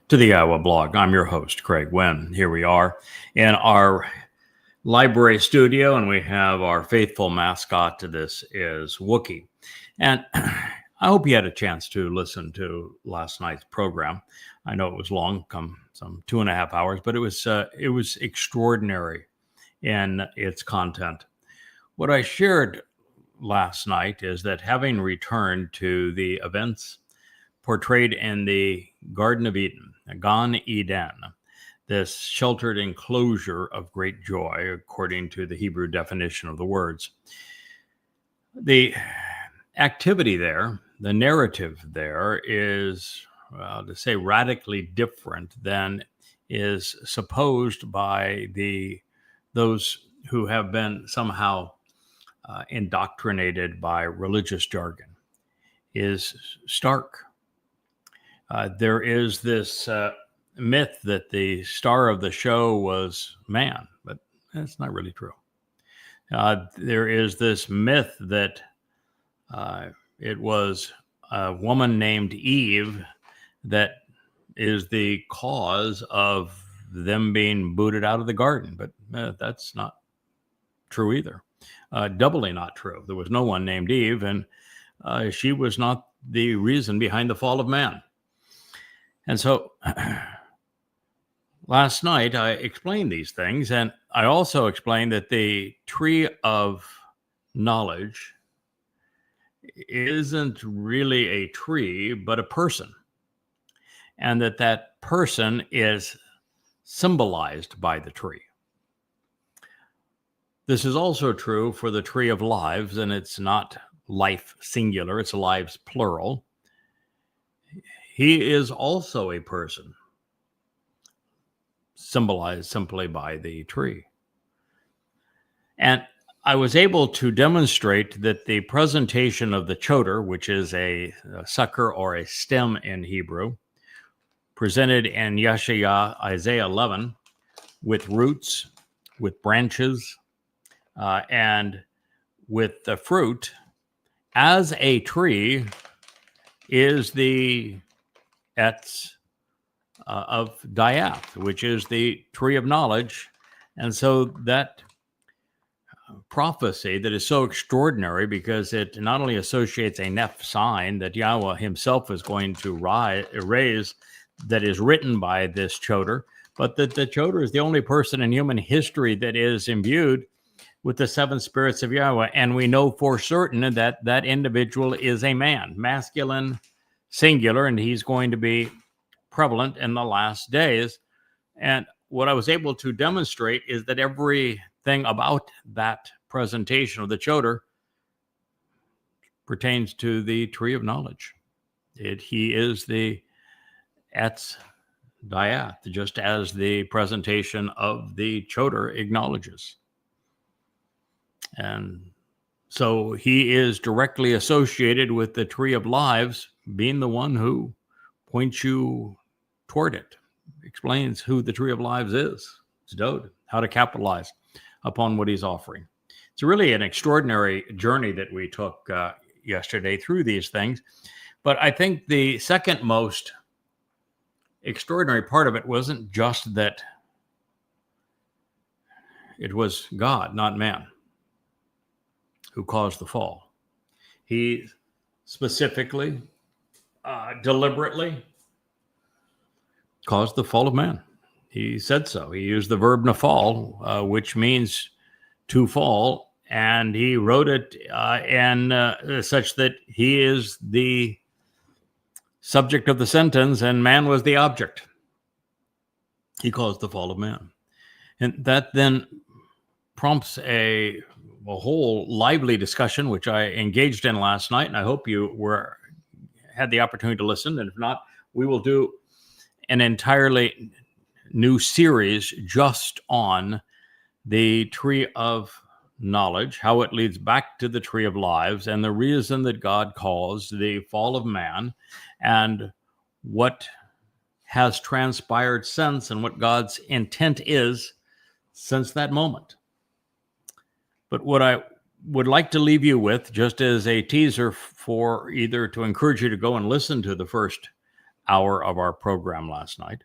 to the Iowa blog. I'm your host, Craig Wynn. Here we are in our library studio, and we have our faithful mascot to this is Wookie. And I hope you had a chance to listen to last night's program. I know it was long, some 2.5 hours, but it was extraordinary in its content. What I shared last night is that having returned to the events portrayed in the Garden of Eden, Gan Eden, this sheltered enclosure of great joy, according to the Hebrew definition of the words. The activity there, the narrative there is, to say, radically different than is supposed by those who have been somehow indoctrinated by religious jargon, is stark. There is this myth that the star of the show was man, but that's not really true. There is this myth that it was a woman named Eve that is the cause of them being booted out of the garden, but that's not true either. Doubly not true. There was no one named Eve, and she was not the reason behind the fall of man. And so last night I explained these things, and I also explained that the tree of knowledge isn't really a tree, but a person, and that person is symbolized by the tree. This is also true for the tree of lives, and it's not life singular, it's lives plural. He is also a person, symbolized simply by the tree. And I was able to demonstrate that the presentation of the choder, which is a sucker or a stem in Hebrew, presented in Yeshaya, Isaiah 11, with roots, with branches, and with the fruit, as a tree, is the Etz of Diath, which is the tree of knowledge. And so that prophecy that is so extraordinary, because it not only associates a Neph sign that Yahweh himself is going to raise, that is written by this choder, but that the choder is the only person in human history that is imbued with the seven spirits of Yahweh. And we know for certain that that individual is a man, masculine, singular, and he's going to be prevalent in the last days. And what I was able to demonstrate is that everything about that presentation of the choder pertains to the tree of knowledge. He is the Etz Diath, just as the presentation of the choder acknowledges. And so he is directly associated with the tree of lives, being the one who points you toward it, explains who the tree of lives is, it's Dode, how to capitalize upon what he's offering. It's really an extraordinary journey that we took yesterday through these things. But I think the second most extraordinary part of it wasn't just that it was God, not man, who caused the fall. He specifically, deliberately caused the fall of man. He said so. He used the verb nafal, which means to fall, and he wrote it in such that he is the subject of the sentence and man was the object. He caused the fall of man. And that then prompts a whole lively discussion, which I engaged in last night, and I hope you had the opportunity to listen. And if not, we will do an entirely new series just on the tree of knowledge, how it leads back to the tree of lives, and the reason that God caused the fall of man, and what has transpired since, and what God's intent is since that moment. But what I would like to leave you with, just as a teaser for either to encourage you to go and listen to the first hour of our program last night,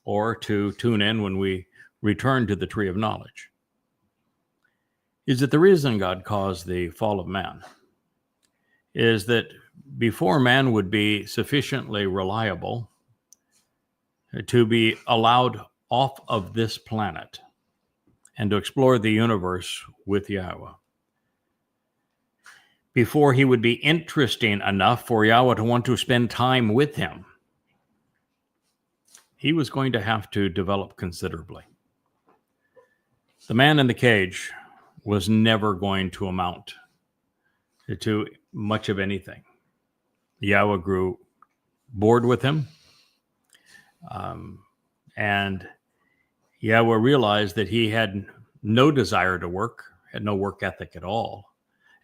or to tune in when we return to the tree of knowledge, is that the reason God caused the fall of man is that before man would be sufficiently reliable to be allowed off of this planet and to explore the universe with Yahweh, before he would be interesting enough for Yahweh to want to spend time with him, he was going to have to develop considerably. The man in the cage was never going to amount to much of anything. Yahweh grew bored with him, and Yahweh realized that he had no desire to work, had no work ethic at all,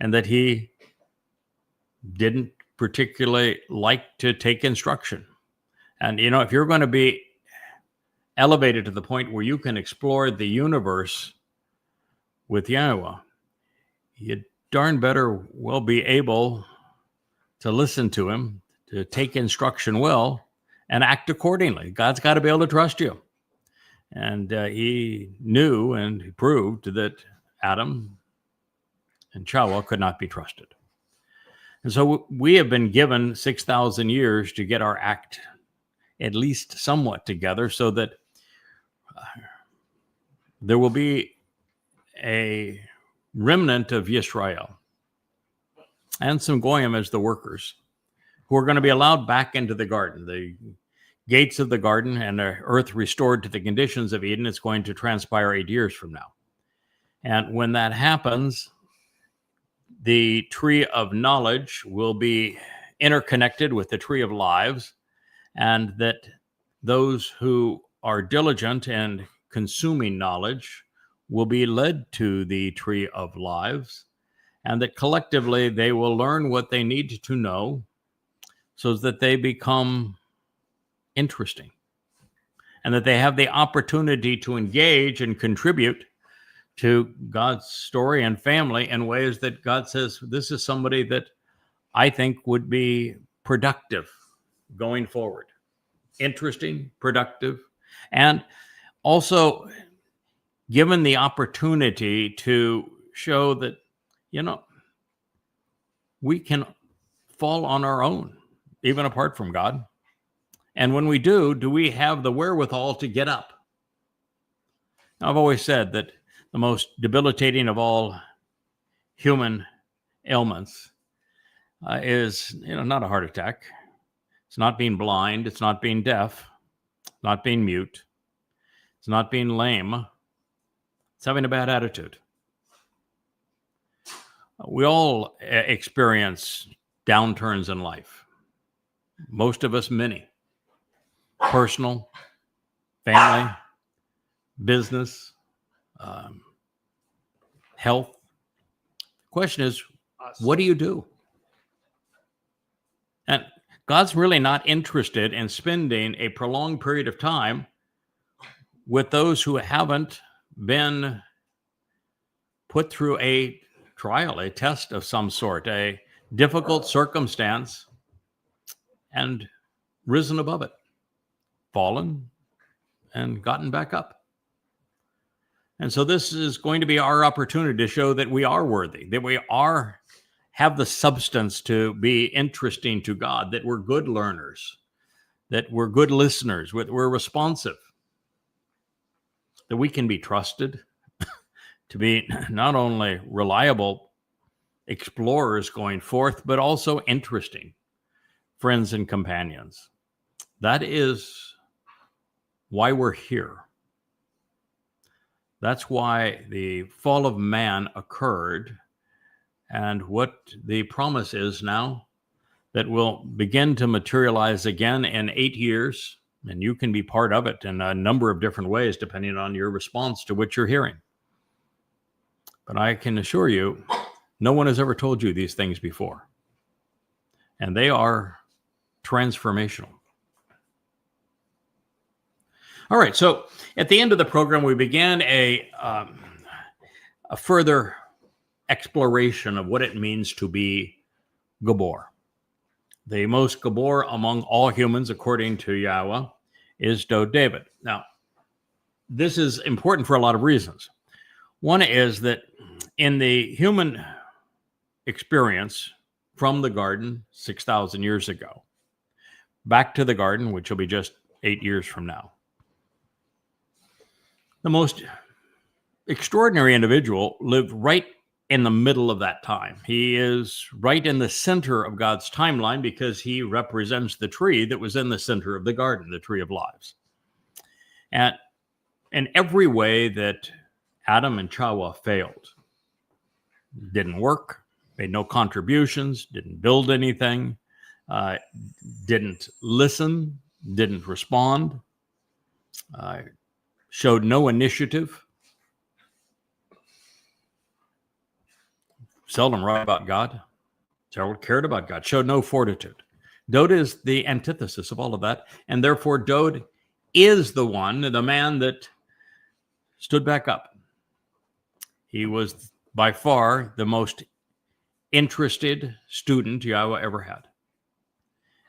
and that he didn't particularly like to take instruction. And, if you're going to be elevated to the point where you can explore the universe with Yahweh, you darn better well be able to listen to him, to take instruction well, and act accordingly. God's got to be able to trust you. And he knew and he proved that Adam and Chawah could not be trusted. And so we have been given 6,000 years to get our act at least somewhat together so that there will be a remnant of Yisrael and some Goyim as the workers who are going to be allowed back into the garden. The gates of the garden and the earth restored to the conditions of Eden is going to transpire 8 years from now. And when that happens, the tree of knowledge will be interconnected with the tree of lives, and that those who are diligent in consuming knowledge will be led to the tree of lives, and that collectively they will learn what they need to know so that they become interesting, and that they have the opportunity to engage and contribute to God's story and family in ways that God says, this is somebody that I think would be productive going forward. Interesting, productive, and also given the opportunity to show that, we can fall on our own, even apart from God. And when we do we have the wherewithal to get up? Now, I've always said that the most debilitating of all human ailments is, not a heart attack. It's not being blind. It's not being deaf. It's not being mute. It's not being lame. It's having a bad attitude. We all experience downturns in life. Most of us, many. Personal, family, business, health. The question is, what do you do? And God's really not interested in spending a prolonged period of time with those who haven't been put through a trial, a test of some sort, a difficult circumstance, and risen above it, fallen, and gotten back up. And so this is going to be our opportunity to show that we are worthy, that we have the substance to be interesting to God, that we're good learners, that we're good listeners, we're responsive, that we can be trusted to be not only reliable explorers going forth, but also interesting friends and companions. That is why we're here. That's why the fall of man occurred, and what the promise is now that will begin to materialize again in 8 years, and you can be part of it in a number of different ways depending on your response to what you're hearing. But I can assure you, no one has ever told you these things before, and they are transformational. All right, so at the end of the program, we began a further exploration of what it means to be Gibowr. The most Gibowr among all humans, according to Yahweh, is Dode David. Now, this is important for a lot of reasons. One is that in the human experience from the garden 6,000 years ago, back to the garden, which will be just 8 years from now, the most extraordinary individual lived right in the middle of that time. He is right in the center of God's timeline because he represents the tree that was in the center of the garden, the tree of lives. And in every way that Adam and Chawah failed, didn't work, made no contributions, didn't build anything, didn't listen, didn't respond, showed no initiative, seldom right about God, seldom cared about God, showed no fortitude. Dode is the antithesis of all of that, and therefore Dode is the one, the man that stood back up. He was by far the most interested student Yahweh ever had.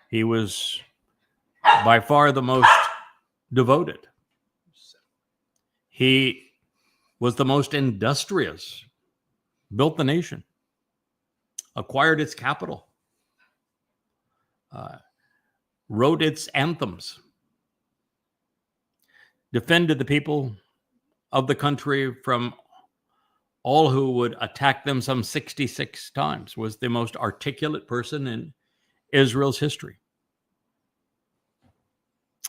He was by far the most devoted. He was the most industrious, built the nation, acquired its capital, wrote its anthems, defended the people of the country from all who would attack them some 66 times, was the most articulate person in Israel's history.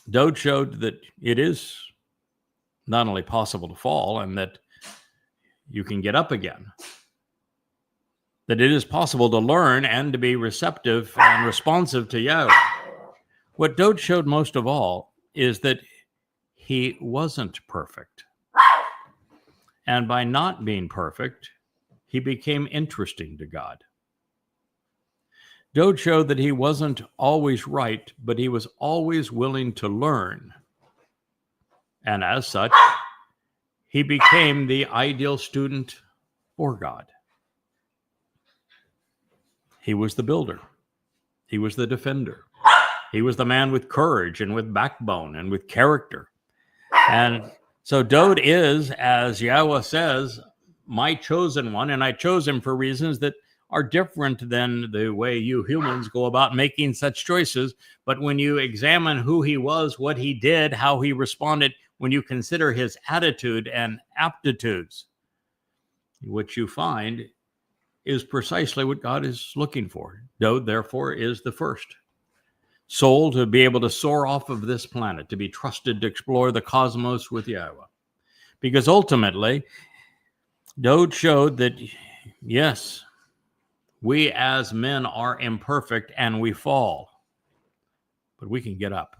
Dode showed that it is not only possible to fall and that you can get up again, that it is possible to learn and to be receptive and responsive to Yahweh. What Dode showed most of all is that he wasn't perfect. And by not being perfect, he became interesting to God. Dode showed that he wasn't always right, but he was always willing to learn. And as such, he became the ideal student for God. He was the builder. He was the defender. He was the man with courage and with backbone and with character. And so Dode is, as Yahweh says, my chosen one, and I chose him for reasons that are different than the way you humans go about making such choices. But when you examine who he was, what he did, how he responded, when you consider his attitude and aptitudes, what you find is precisely what God is looking for. Dode, therefore, is the first soul to be able to soar off of this planet, to be trusted to explore the cosmos with Yahweh. Because ultimately, Dode showed that, yes, we as men are imperfect and we fall, but we can get up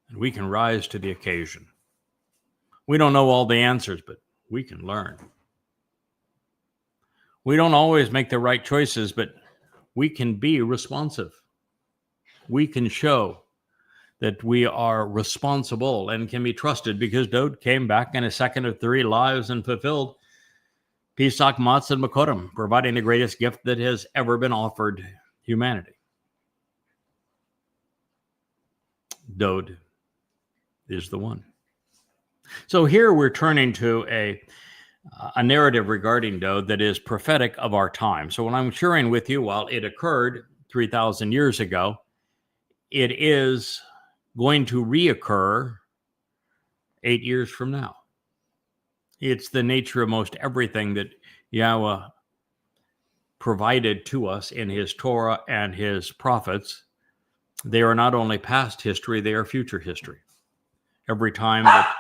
and we can rise to the occasion. We don't know all the answers, but we can learn. We don't always make the right choices, but we can be responsive. We can show that we are responsible and can be trusted, because Dode came back in a second of 3 lives and fulfilled Pesach, Matzah, and Makotim, providing the greatest gift that has ever been offered humanity. Dode is the one. So here we're turning to a narrative regarding Dode that is prophetic of our time. So what I'm sharing with you, while it occurred 3,000 years ago, it is going to reoccur 8 years from now. It's the nature of most everything that Yahweh provided to us in his Torah and his prophets. They are not only past history, they are future history. Every time that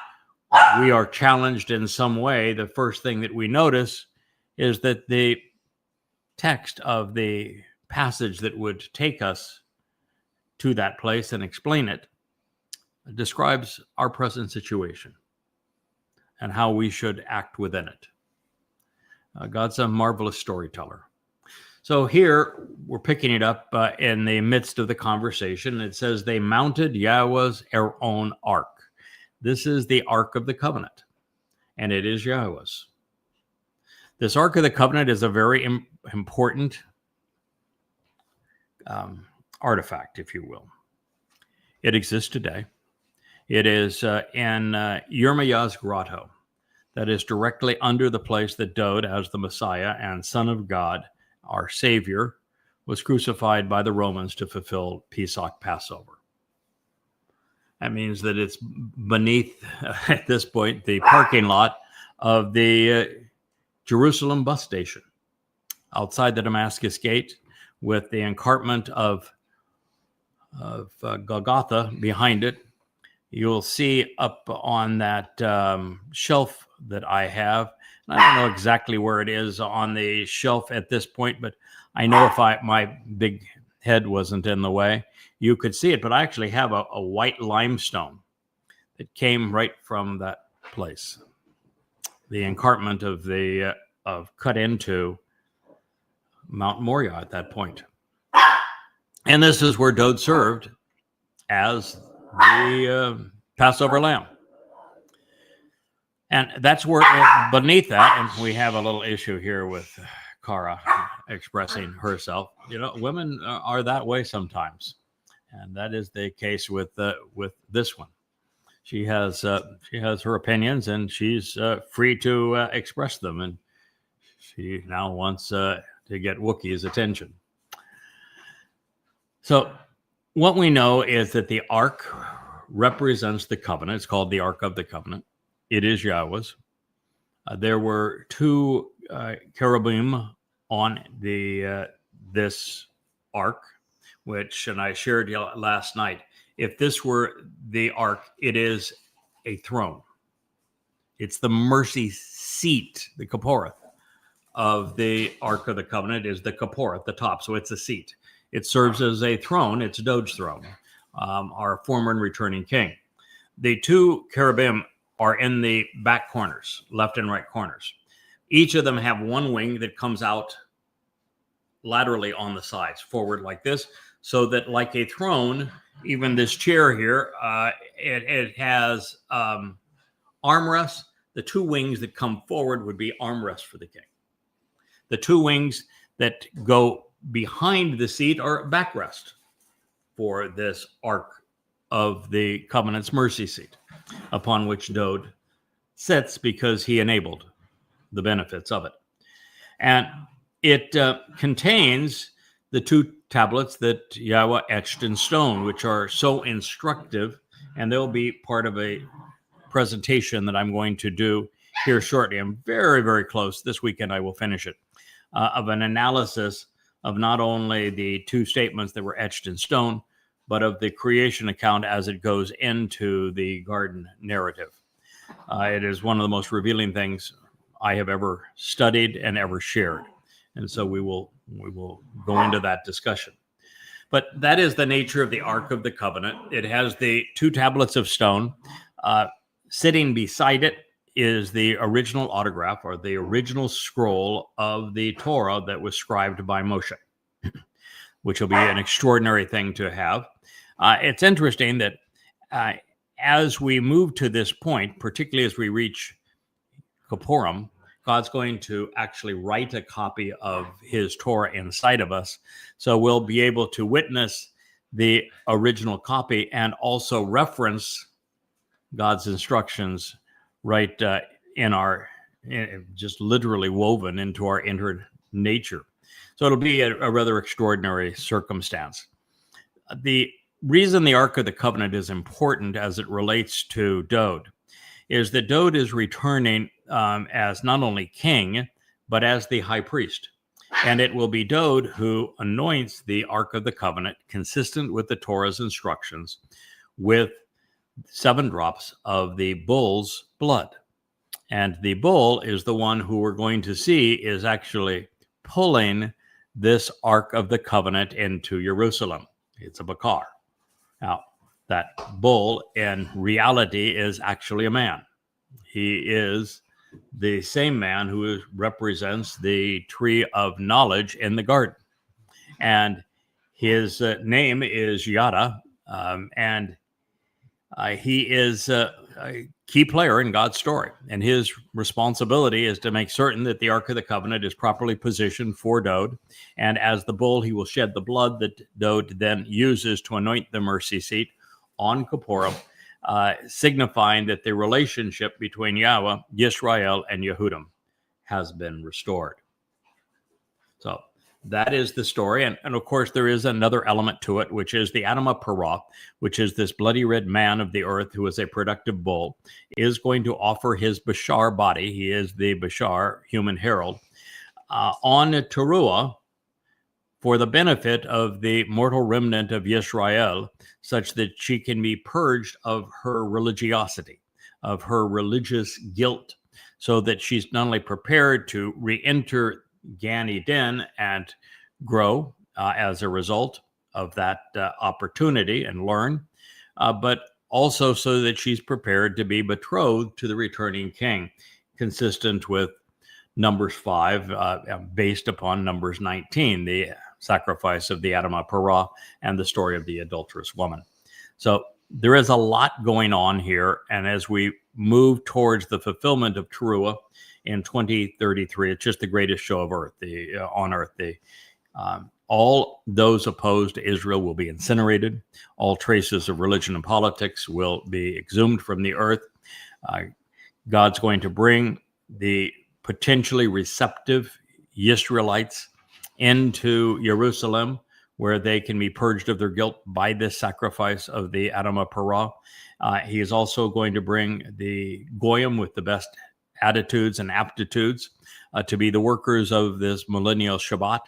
we are challenged in some way, the first thing that we notice is that the text of the passage that would take us to that place and explain it describes our present situation and how we should act within it. God's a marvelous storyteller. So here we're picking it up in the midst of the conversation. It says they mounted Yahweh's own ark. This is the Ark of the Covenant, and it is Yahweh's. This Ark of the Covenant is a very important artifact, if you will. It exists today. It is in Yirmiya's grotto, that is directly under the place that Dowd, as the Messiah and Son of God, our Savior, was crucified by the Romans to fulfill Pesach, Passover. That means that it's beneath, at this point, the parking lot of the Jerusalem bus station, outside the Damascus Gate, with the encarpment of Golgotha behind it. You'll see up on that shelf that I have. And I don't know exactly where it is on the shelf at this point, but I know if my big head wasn't in the way, you could see it. But I actually have a white limestone that came right from that place. The encarpment of cut into Mount Moriah at that point. And this is where Dowd served as the Passover lamb. And that's where, beneath that, and we have a little issue here with Cara expressing herself. You know, women are that way sometimes. And that is the case with this one. She has her opinions, and she's free to express them. And she now wants to get Wookiee's attention. So what we know is that the ark represents the covenant. It's called the Ark of the Covenant. It is Yahweh's. There were two cherubim on this ark, which, and I shared last night, if this were the ark, it is a throne. It's the mercy seat, the Kipporeth of the Ark of the Covenant is the Kipporeth, the top, so it's a seat. It serves as a throne. It's Dowd's throne, our former and returning king. The two cherubim are in the back corners, left and right corners. Each of them have one wing that comes out laterally on the sides, forward like this, so that like a throne, even this chair here, it has armrests. The two wings that come forward would be armrests for the king. The two wings that go behind the seat are backrest for this Ark of the Covenant's mercy seat, upon which Dowd sits because he enabled the benefits of it. And it contains the two tablets that Yahweh etched in stone, which are so instructive, and they'll be part of a presentation that I'm going to do here shortly. I'm very, very close. This weekend I will finish it, of an analysis of not only the two statements that were etched in stone, but of the creation account as it goes into the garden narrative. It is one of the most revealing things I have ever studied and ever shared. And so we will go into that discussion. But that is the nature of the Ark of the Covenant. It has the two tablets of stone. Sitting beside it is the original autograph, or the original scroll of the Torah that was scribed by Moshe, which will be an extraordinary thing to have. It's interesting that as we move to this point, particularly as we reach Kippurim, God's going to actually write a copy of his Torah inside of us. So we'll be able to witness the original copy and also reference God's instructions right just literally woven into our inner nature. So it'll be a rather extraordinary circumstance. The reason the Ark of the Covenant is important as it relates to Dowd is that Dowd is returning as not only king, but as the high priest. And it will be Dowd who anoints the Ark of the Covenant, consistent with the Torah's instructions, with 7 drops of the bull's blood. And the bull is the one who we're going to see is actually pulling this Ark of the Covenant into Jerusalem. It's a bakar. Now, that bull in reality is actually a man. He is the same man who represents the tree of knowledge in the garden. And his name is Yada, and he is a key player in God's story, and his responsibility is to make certain that the Ark of the Covenant is properly positioned for Dowd. And as the bull, he will shed the blood that Dowd then uses to anoint the mercy seat on Gibowr, signifying that the relationship between Yahweh, Yisrael, and Yehudim has been restored. So that is the story. And of course, there is another element to it, which is the Adamah Parah, which is this bloody red man of the earth who is a productive bull, is going to offer his Bashar body. He is the Bashar, human herald, on Teruah for the benefit of the mortal remnant of Yisrael, such that she can be purged of her religiosity, of her religious guilt, so that she's not only prepared to re-enter Gan Eden and grow as a result of that opportunity and learn, but also so that she's prepared to be betrothed to the returning king, consistent with Numbers 5, based upon Numbers 19, the sacrifice of the Adamah Parah and the story of the adulterous woman. So there is a lot going on here, and as we move towards the fulfillment of Teruah in 2033, it's just the greatest show of earth. On earth, all those opposed to Israel will be incinerated. All traces of religion and politics will be exhumed from the earth. God's going to bring the potentially receptive Israelites into Jerusalem, where they can be purged of their guilt by this sacrifice of the Adamah Parah. He is also going to bring the Goyim with the best attitudes and aptitudes to be the workers of this millennial Shabbat,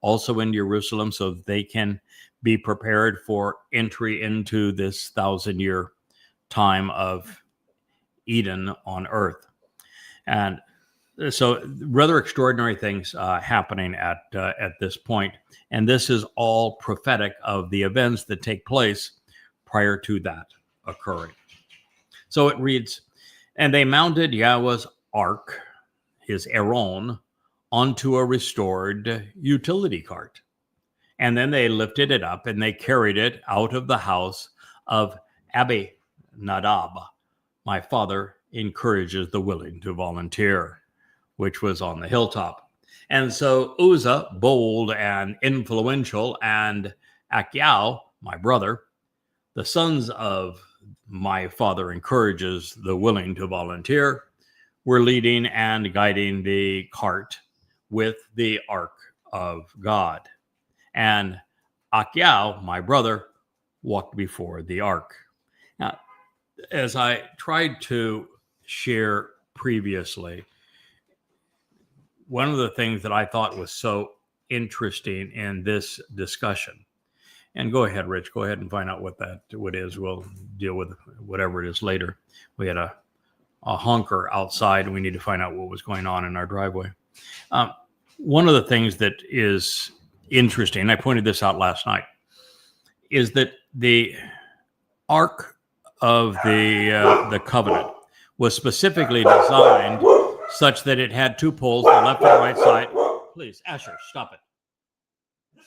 also in Jerusalem, so they can be prepared for entry into this 1,000-year time of Eden on earth. And so rather extraordinary things happening at this point. And this is all prophetic of the events that take place prior to that occurring. So it reads, and they mounted Yahweh's ark, his Aaron, onto a restored utility cart. And then they lifted it up and they carried it out of the house of Abinadab. My father encourages the willing to volunteer, which was on the hilltop. And so Uzzah, bold and influential, and Achiao, my brother, the sons of my father encourages the willing to volunteer, were leading and guiding the cart with the ark of God. And Achiao, my brother, walked before the ark. Now, as I tried to share previously, one of the things that I thought was so interesting in this discussion, and go ahead, Rich, go ahead and find out what is. We'll deal with whatever it is later. We had a honker outside, and we need to find out what was going on in our driveway. One of the things that is interesting, I pointed this out last night, is that the Ark of the Covenant was specifically designed such that it had two poles, the left and right side. Please, Asher, stop it.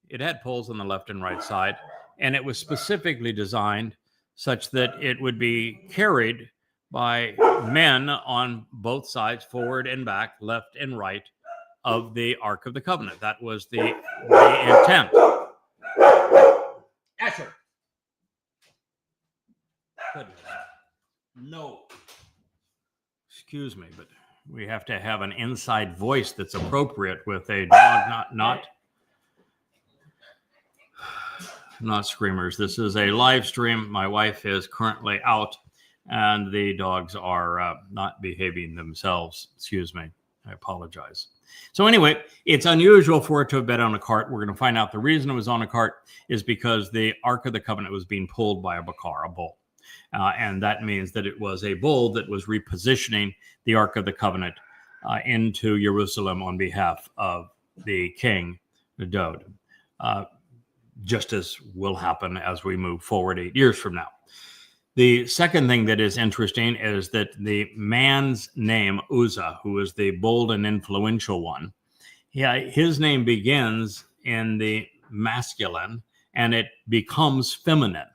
It had poles on the left and right side, and it was specifically designed such that it would be carried by men on both sides, forward and back, left and right, of the Ark of the Covenant. That was the intent. Asher. Goodness. No. Excuse me, but we have to have an inside voice that's appropriate with a dog, not screamers. This is a live stream. My wife is currently out, and the dogs are not behaving themselves. Excuse me. I apologize. So anyway, it's unusual for it to have been on a cart. We're going to find out the reason it was on a cart is because the Ark of the Covenant was being pulled by a bakar, a bull. And that means that it was a bull that was repositioning the Ark of the Covenant into Jerusalem on behalf of the king, Dowd, just as will happen as we move forward 8 years from now. The second thing that is interesting is that the man's name, Uzzah, who is the bold and influential one, his name begins in the masculine and it becomes feminine.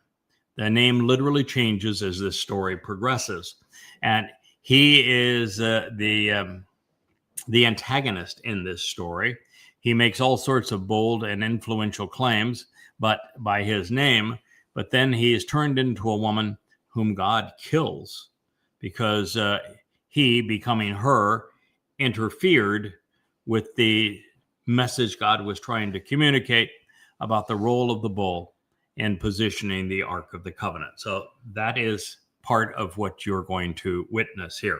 The name literally changes as this story progresses. And he is the antagonist in this story. He makes all sorts of bold and influential claims, but by his name, but then he is turned into a woman whom God kills because he, becoming her, interfered with the message God was trying to communicate about the role of the bull in positioning the Ark of the Covenant. So that is part of what you're going to witness here.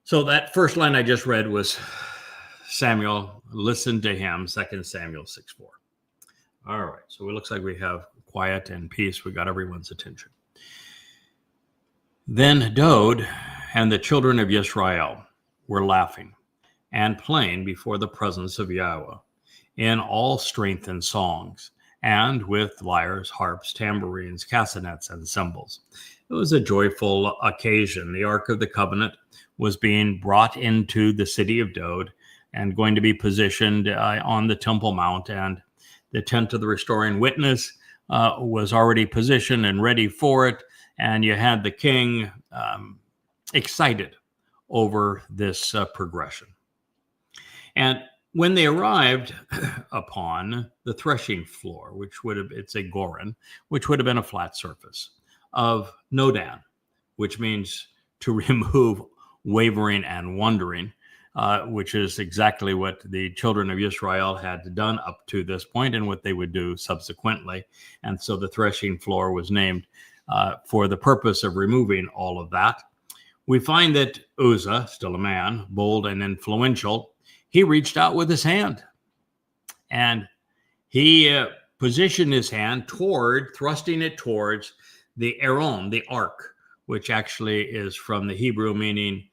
So that first line I just read was Samuel, listen to him, 2 Samuel 6:4. All right, so it looks like we have quiet and peace. We got everyone's attention. Then Dod and the children of Israel were laughing and playing before the presence of Yahweh in all strength and songs, and with lyres, harps, tambourines, castanets, and cymbals. It was a joyful occasion. The Ark of the Covenant was being brought into the city of Dod and going to be positioned on the Temple Mount, and the tent of the restoring witness was already positioned and ready for it, and you had the king excited over this progression. And when they arrived upon the threshing floor, it's a goren, which would have been a flat surface of Nodan, which means to remove wavering and wondering, which is exactly what the children of Israel had done up to this point and what they would do subsequently. And so the threshing floor was named for the purpose of removing all of that. We find that Uzzah, still a man, bold and influential, he reached out with his hand and he positioned his hand thrusting it towards the Aron, the ark, which actually is from the Hebrew meaning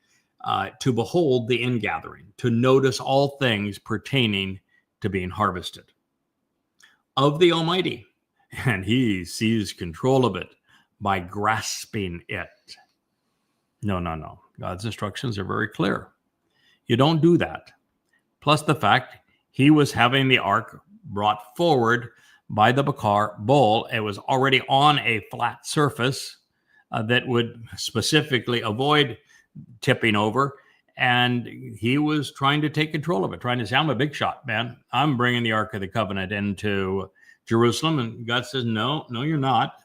to behold the ingathering, to notice all things pertaining to being harvested of the Almighty. And he seized control of it by grasping it. No. God's instructions are very clear. You don't do that. Plus the fact he was having the ark brought forward by the Bakar bull. It was already on a flat surface that would specifically avoid tipping over. And he was trying to take control of it, trying to say, I'm a big shot, man. I'm bringing the Ark of the Covenant into Jerusalem. And God says, no, you're not.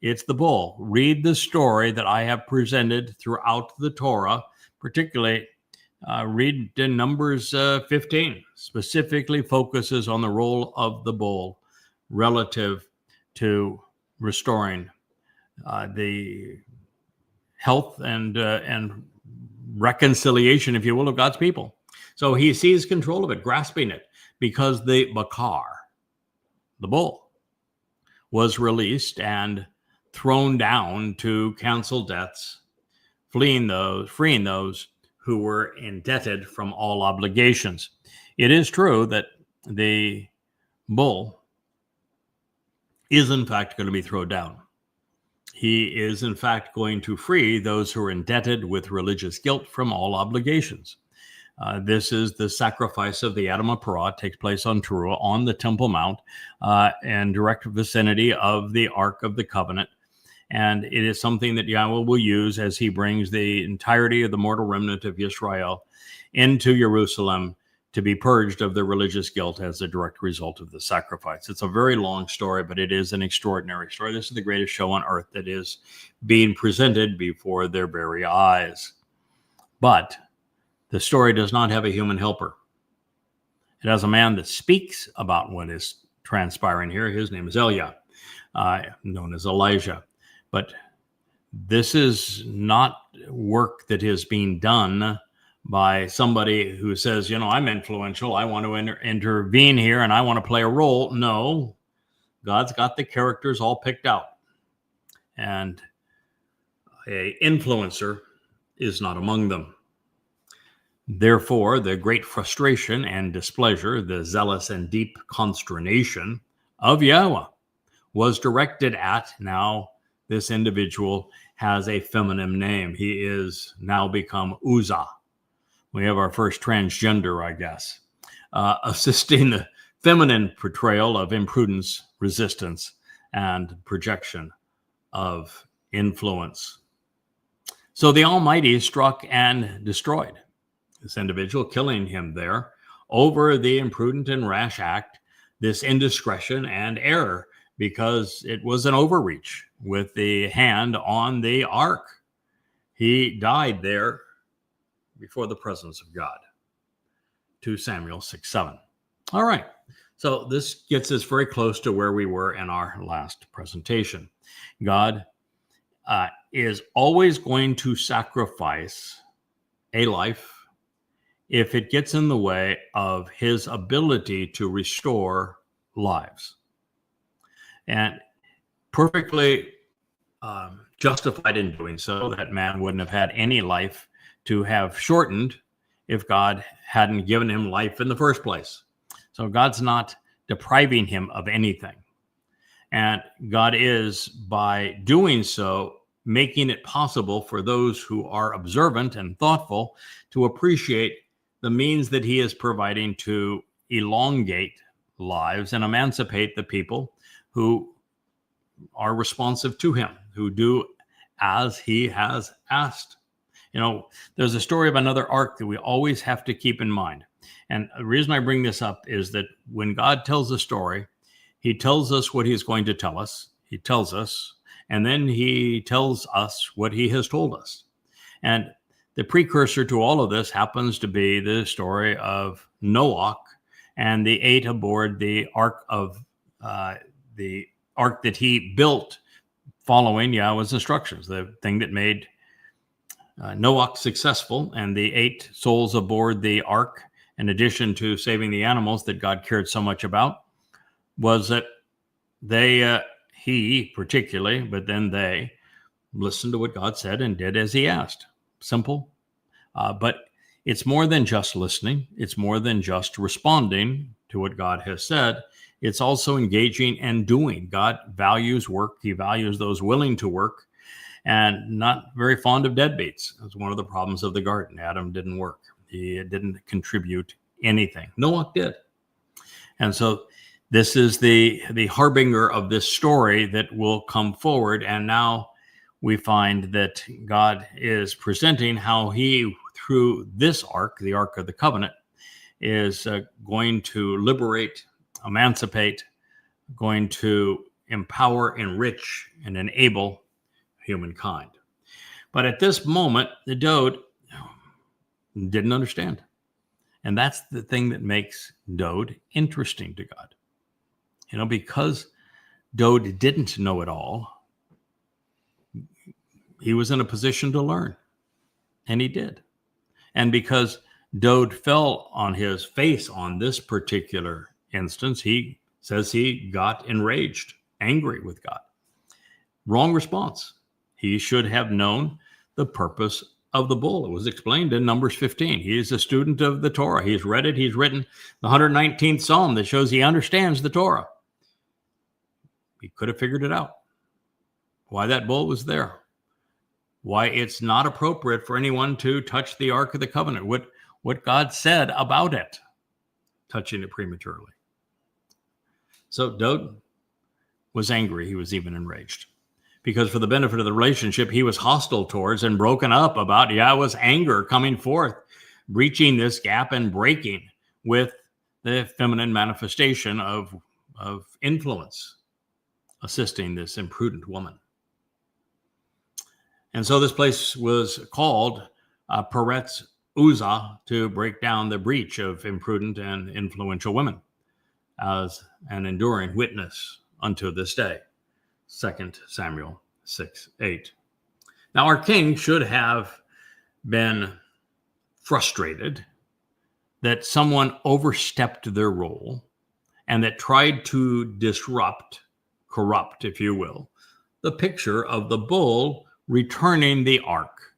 It's the bull. Read the story that I have presented throughout the Torah, particularly read Numbers 15, specifically focuses on the role of the bull relative to restoring the health and reconciliation, if you will, of God's people. So he seized control of it, grasping it, because the Bakar, the bull, was released and thrown down to cancel debts, freeing those who were indebted from all obligations. It is true that the bull is in fact going to be thrown down. He is in fact going to free those who are indebted with religious guilt from all obligations. This is the sacrifice of the Adamah Parah, takes place on Teruah, on the Temple Mount, and direct vicinity of the Ark of the Covenant. And it is something that Yahweh will use as he brings the entirety of the mortal remnant of Israel into Jerusalem to be purged of their religious guilt as a direct result of the sacrifice. It's a very long story, but it is an extraordinary story. This is the greatest show on earth that is being presented before their very eyes. But the story does not have a human helper. It has a man that speaks about what is transpiring here. His name is Eliah, known as Elijah. But this is not work that is being done by somebody who says, I'm influential. I want to intervene here and I want to play a role. No, God's got the characters all picked out. And an influencer is not among them. Therefore, the great frustration and displeasure, the zealous and deep consternation of Yahweh was directed at now. This individual has a feminine name. He is now become Uzzah. We have our first transgender, I guess, assisting the feminine portrayal of imprudence, resistance, and projection of influence. So the Almighty struck and destroyed this individual, killing him there over the imprudent and rash act, this indiscretion and error, because it was an overreach with the hand on the ark. He died there before the presence of God. 2 Samuel 6:7. All right. So this gets us very close to where we were in our last presentation. God is always going to sacrifice a life if it gets in the way of his ability to restore lives. And perfectly justified in doing so. That man wouldn't have had any life to have shortened if God hadn't given him life in the first place. So God's not depriving him of anything. And God is, by doing so, making it possible for those who are observant and thoughtful to appreciate the means that he is providing to elongate lives and emancipate the people who are responsive to him, who do as he has asked. You know, there's a story of another ark that we always have to keep in mind. And the reason I bring this up is that when God tells a story, he tells us what he's going to tell us. He tells us, and then he tells us what he has told us. And the precursor to all of this happens to be the story of Noah and the 8 aboard the ark that he built following Yahweh's instructions, the thing that made Noah successful, and the 8 souls aboard the ark, in addition to saving the animals that God cared so much about, was that he particularly, but then they listened to what God said and did as he asked. Simple. But it's more than just listening. It's more than just responding to what God has said. It's also engaging and doing. God values work. He values those willing to work, and not very fond of deadbeats. That's one of the problems of the garden. Adam didn't work. He didn't contribute anything. Noah did. And so this is the harbinger of this story that will come forward. And now we find that God is presenting how he, through this ark, the Ark of the Covenant, is going to liberate, emancipate, going to empower, enrich, and enable humankind. But at this moment, the Dode didn't understand. And that's the thing that makes Dode interesting to God. You know, because Dode didn't know it all, he was in a position to learn. And he did. And because Dode fell on his face on this particular instance, he says he got enraged, angry with God. Wrong response. He should have known the purpose of the bull. It was explained in Numbers 15. He is a student of the Torah. He's read it. He's written the 119th Psalm that shows he understands the Torah. He could have figured it out. Why that bull was there. Why it's not appropriate for anyone to touch the Ark of the Covenant. What God said about it, touching it prematurely. So Dode was angry. He was even enraged. Because for the benefit of the relationship, he was hostile towards and broken up about Yahweh's anger coming forth, breaching this gap and breaking with the feminine manifestation of influence, assisting this imprudent woman. And so this place was called Peretz Uzzah, to break down the breach of imprudent and influential women, as an enduring witness unto this day. 2 Samuel 6:8. Now our king should have been frustrated that someone overstepped their role and that tried to corrupt, if you will, the picture of the bull returning the ark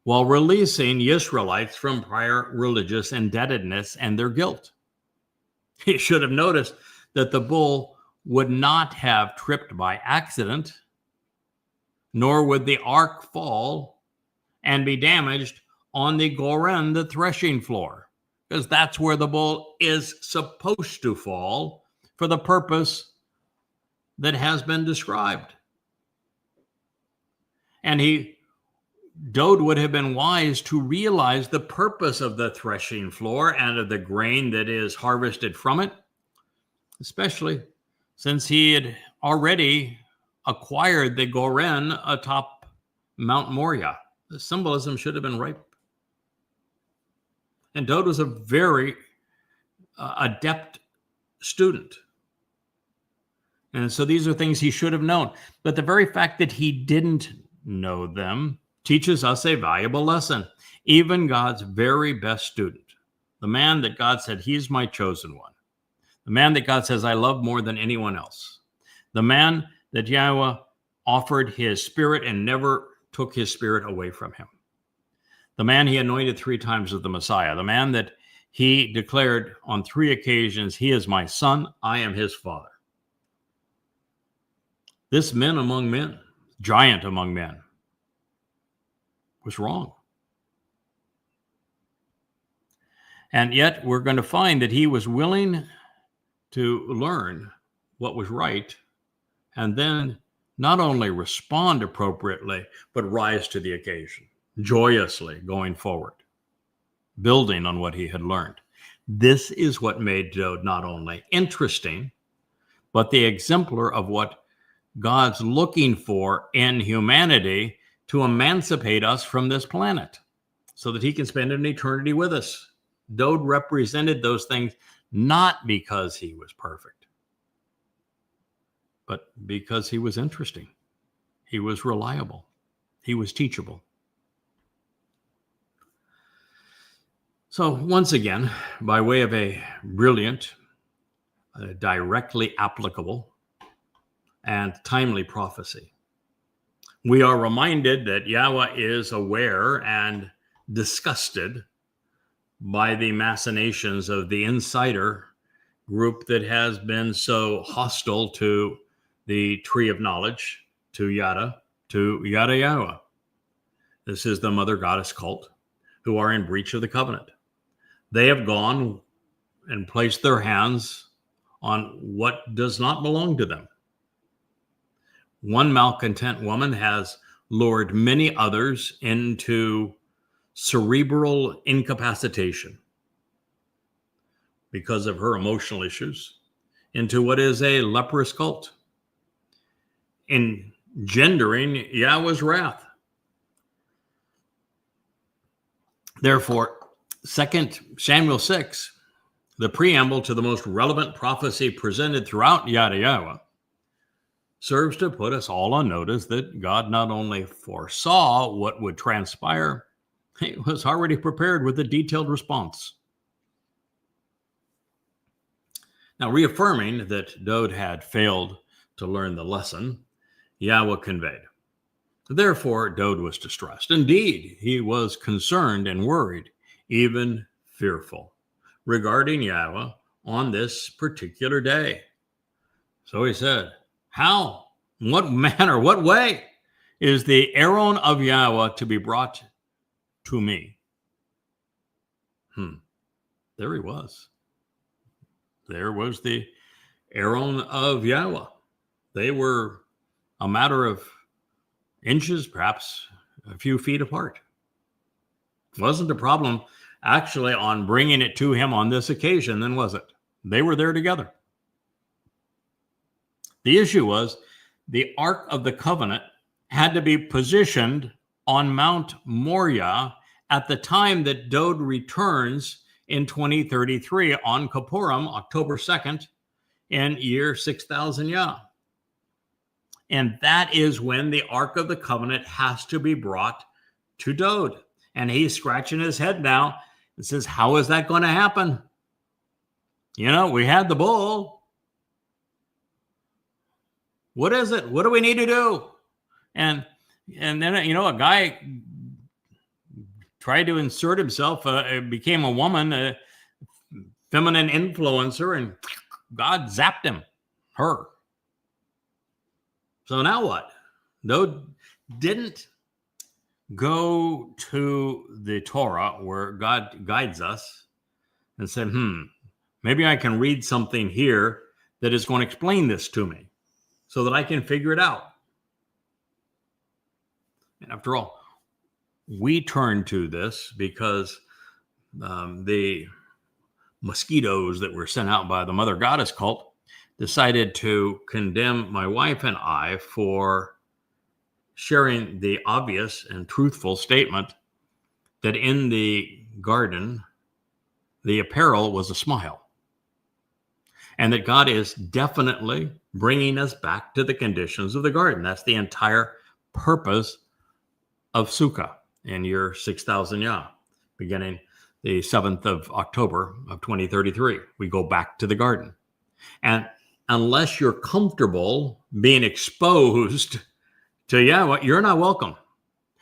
while releasing Israelites from prior religious indebtedness and their guilt. He should have noticed that the bull would not have tripped by accident, nor would the ark fall and be damaged on the goren, the threshing floor, because that's where the bull is supposed to fall for the purpose that has been described. And Dode would have been wise to realize the purpose of the threshing floor and of the grain that is harvested from it, especially since he had already acquired the Goren atop Mount Moriah. The symbolism should have been ripe. And Dode was a very adept student. And so these are things he should have known. But the very fact that he didn't know them teaches us a valuable lesson. Even God's very best student, the man that God said, he's my chosen one, the man that God says, I love more than anyone else, the man that Yahweh offered his spirit and never took his spirit away from him, the man he anointed 3 times as the Messiah, the man that he declared on 3 occasions, he is my son, I am his father. This man among men, giant among men, was wrong. And yet we're going to find that he was willing to learn what was right and then not only respond appropriately, but rise to the occasion, joyously going forward, building on what he had learned. This is what made Dode not only interesting, but the exemplar of what God's looking for in humanity to emancipate us from this planet so that he can spend an eternity with us. Dode represented those things not because he was perfect, but because he was interesting. He was reliable. He was teachable. So once again, by way of a brilliant, directly applicable, and timely prophecy, we are reminded that Yahweh is aware and disgusted by the machinations of the insider group that has been so hostile to the tree of knowledge, to Yada Yahweh. This is the mother goddess cult who are in breach of the covenant. They have gone and placed their hands on what does not belong to them. One malcontent woman has lured many others into cerebral incapacitation because of her emotional issues, into what is a leprous cult, engendering Yahweh's wrath. Therefore, 2 Samuel 6, the preamble to the most relevant prophecy presented throughout Yahweh, serves to put us all on notice that God not only foresaw what would transpire, he was already prepared with a detailed response. Now, reaffirming that Dode had failed to learn the lesson Yahweh conveyed. Therefore, Dode was distressed. Indeed, he was concerned and worried, even fearful, regarding Yahweh on this particular day. So he said, how, in what manner, what way is the Aaron of Yahweh to be brought to me? There he was. There was the Aaron of Yahweh. They were a matter of inches, perhaps a few feet apart. It wasn't a problem actually on bringing it to him on this occasion, then was it? They were there together. The issue was the Ark of the Covenant had to be positioned on Mount Moriah at the time that Dode returns in 2033 on Kippurim, October 2nd, in year 6000 Yah. And that is when the Ark of the Covenant has to be brought to Dode. And he's scratching his head now and says, how is that going to happen? You know, we had the bull. What is it? What do we need to do? And then, you know, a guy tried to insert himself, became a woman, a feminine influencer, and God zapped him, her. So now what? Dode didn't go to the Torah where God guides us and said, maybe I can read something here that is going to explain this to me. so that I can figure it out. And after all, we turn to this because the mosquitoes that were sent out by the Mother Goddess cult decided to condemn my wife and I for sharing the obvious and truthful statement that in the garden, the apparel was a smile, and that God is definitely bringing us back to the conditions of the garden. That's the entire purpose of Sukkah in year 6000 Yah, beginning the 7th of October of 2033. We go back to the garden. And unless you're comfortable being exposed to, you're not welcome.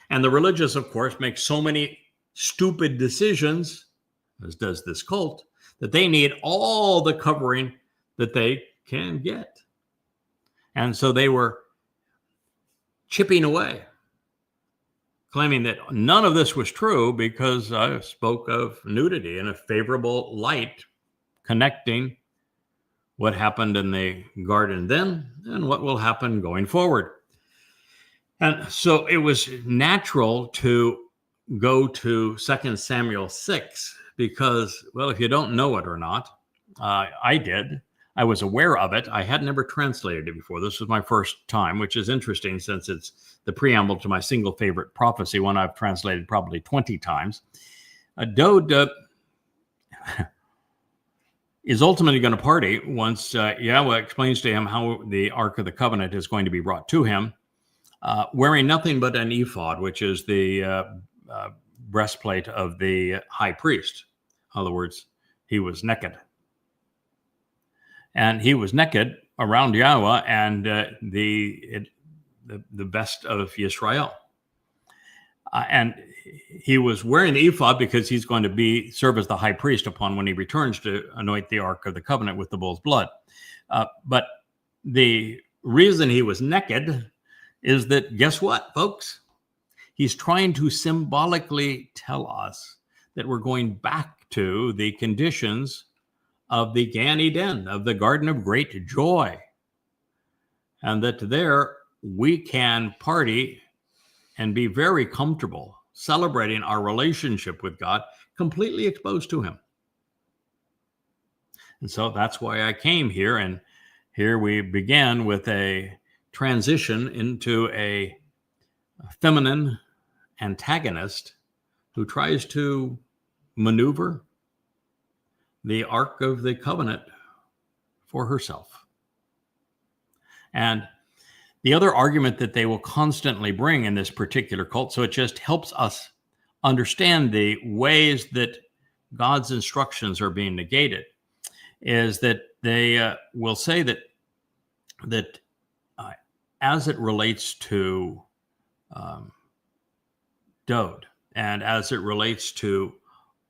And the religious, of course, make so many stupid decisions, as does this cult, that they need all the covering that they can get. And so they were chipping away, claiming that none of this was true because I spoke of nudity in a favorable light, connecting what happened in the garden then and what will happen going forward. And so it was natural to go to 2 Samuel 6 because, well, if you don't know it or not, I did. I was aware of it. I had never translated it before. This was my first time, which is interesting since it's the preamble to my single favorite prophecy, one I've translated probably 20 times. Dode is ultimately going to party once Yahweh explains to him how the Ark of the Covenant is going to be brought to him, wearing nothing but an ephod, which is the breastplate of the high priest. In other words, he was naked. And he was naked around Yahweh and the best of Yisrael. And he was wearing the ephod because he's going to serve as the high priest upon when he returns to anoint the Ark of the Covenant with the bull's blood. But the reason he was naked is that, guess what, folks? He's trying to symbolically tell us that we're going back to the conditions of the Gan Eden, of the Garden of Great Joy. And that there we can party and be very comfortable celebrating our relationship with God, completely exposed to him. And so that's why I came here. And here we began with a transition into a feminine antagonist who tries to maneuver the Ark of the Covenant for herself. And the other argument that they will constantly bring in this particular cult, so it just helps us understand the ways that God's instructions are being negated, is that they will say that as it relates to Dode and as it relates to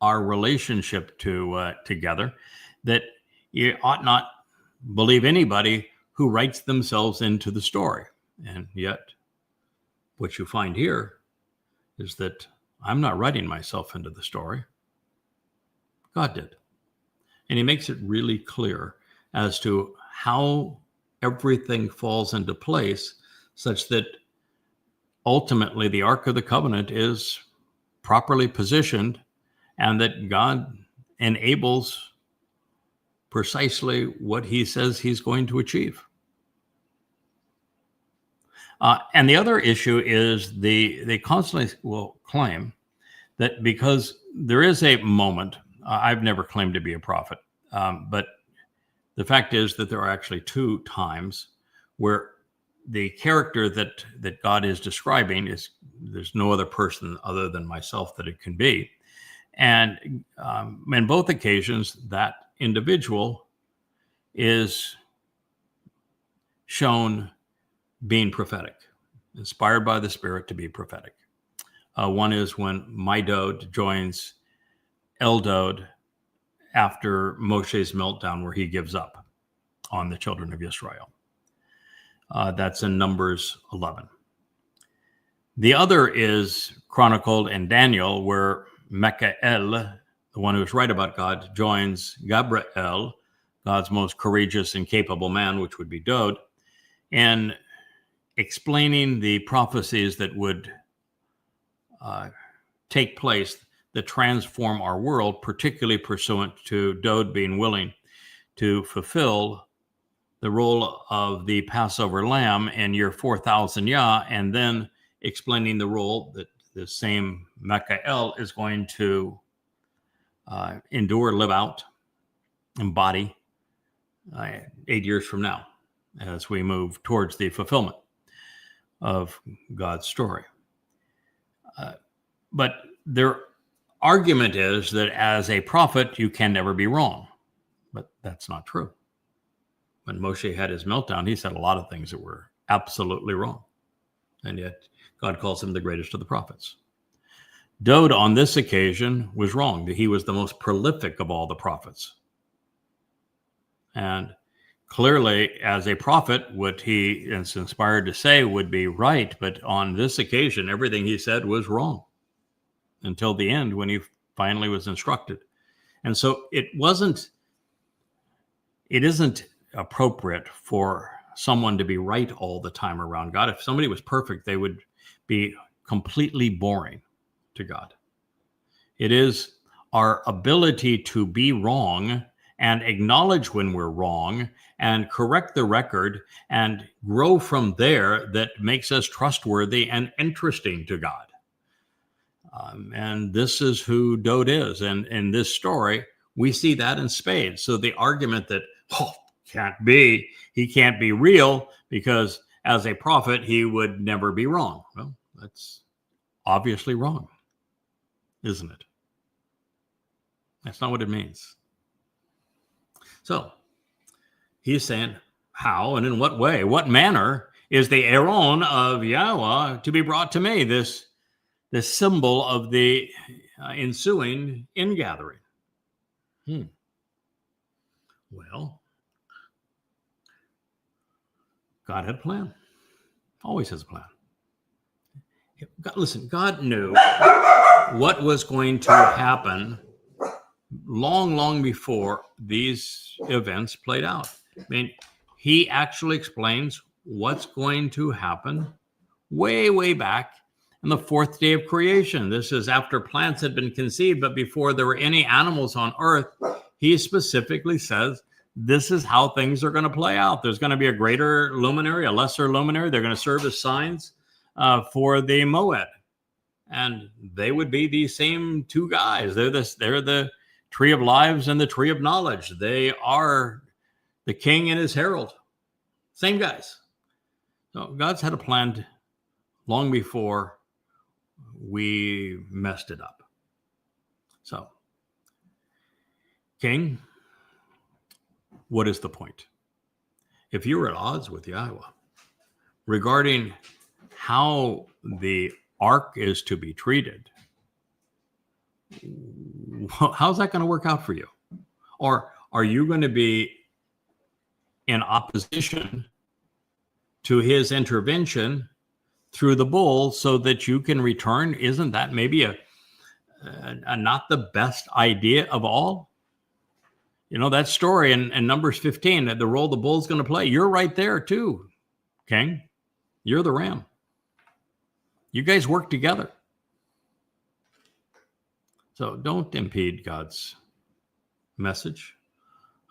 our relationship together, that you ought not believe anybody who writes themselves into the story. And yet, what you find here is that I'm not writing myself into the story. God did. And he makes it really clear as to how everything falls into place such that ultimately the Ark of the Covenant is properly positioned and that God enables precisely what he says he's going to achieve. And the other issue is they constantly will claim that because there is a moment, I've never claimed to be a prophet, but the fact is that there are actually 2 times where the character that God is describing there's no other person other than myself that it can be. And in both occasions, that individual is shown being prophetic, inspired by the Spirit to be prophetic. One is when my Dode joins El Dode after Moshe's meltdown, where he gives up on the children of Israel. That's in Numbers 11. The other is chronicled in Daniel, where Michael, the one who's right about God, joins Gabriel, God's most courageous and capable man, which would be Dode, in explaining the prophecies that would take place that transform our world, particularly pursuant to Dowd being willing to fulfill the role of the Passover lamb in year 4000 Yah, and then explaining the role that the same Michael is going to endure, live out, embody 8 years from now as we move towards the fulfillment of God's story. But their argument is that as a prophet, you can never be wrong. But that's not true. When Moshe had his meltdown, he said a lot of things that were absolutely wrong. And yet God calls him the greatest of the prophets. Dowd on this occasion was wrong. He was the most prolific of all the prophets. And clearly, as a prophet, what he is inspired to say would be right. But on this occasion, everything he said was wrong until the end when he finally was instructed. And so it isn't appropriate for someone to be right all the time around God. If somebody was perfect, they would be completely boring to God. It is our ability to be wrong and acknowledge when we're wrong and correct the record and grow from there that makes us trustworthy and interesting to God. And this is who Dowd is. And in this story, we see that in spades. So the argument that, he can't be real because as a prophet, he would never be wrong. Well, that's obviously wrong, isn't it? That's not what it means. So he's saying, how and in what way, what manner is the Aaron of Yahweh to be brought to me, this symbol of the ensuing ingathering? Well, God had a plan. Always has a plan. Listen, God knew what was going to happen long before these events played out. I mean, he actually explains what's going to happen way back in the fourth day of creation. This is after plants had been conceived, but before there were any animals on earth. He specifically says, this is how things are going to play out. There's going to be a greater luminary, a lesser luminary. They're going to serve as signs for the Moed. And they would be these same two guys. They're the tree of lives and the tree of knowledge. They are the king and his herald. Same guys. So God's had a plan long before we messed it up. So, king, what is the point? If you're at odds with Yahweh regarding how the ark is to be treated, how's that going to work out for you? Or are you going to be in opposition to his intervention through the bull so that you can return? Isn't that maybe a not the best idea of all? You know, that story in Numbers 15, that the role the bull's going to play, you're right there too, king. You're the ram. You guys work together. So don't impede God's message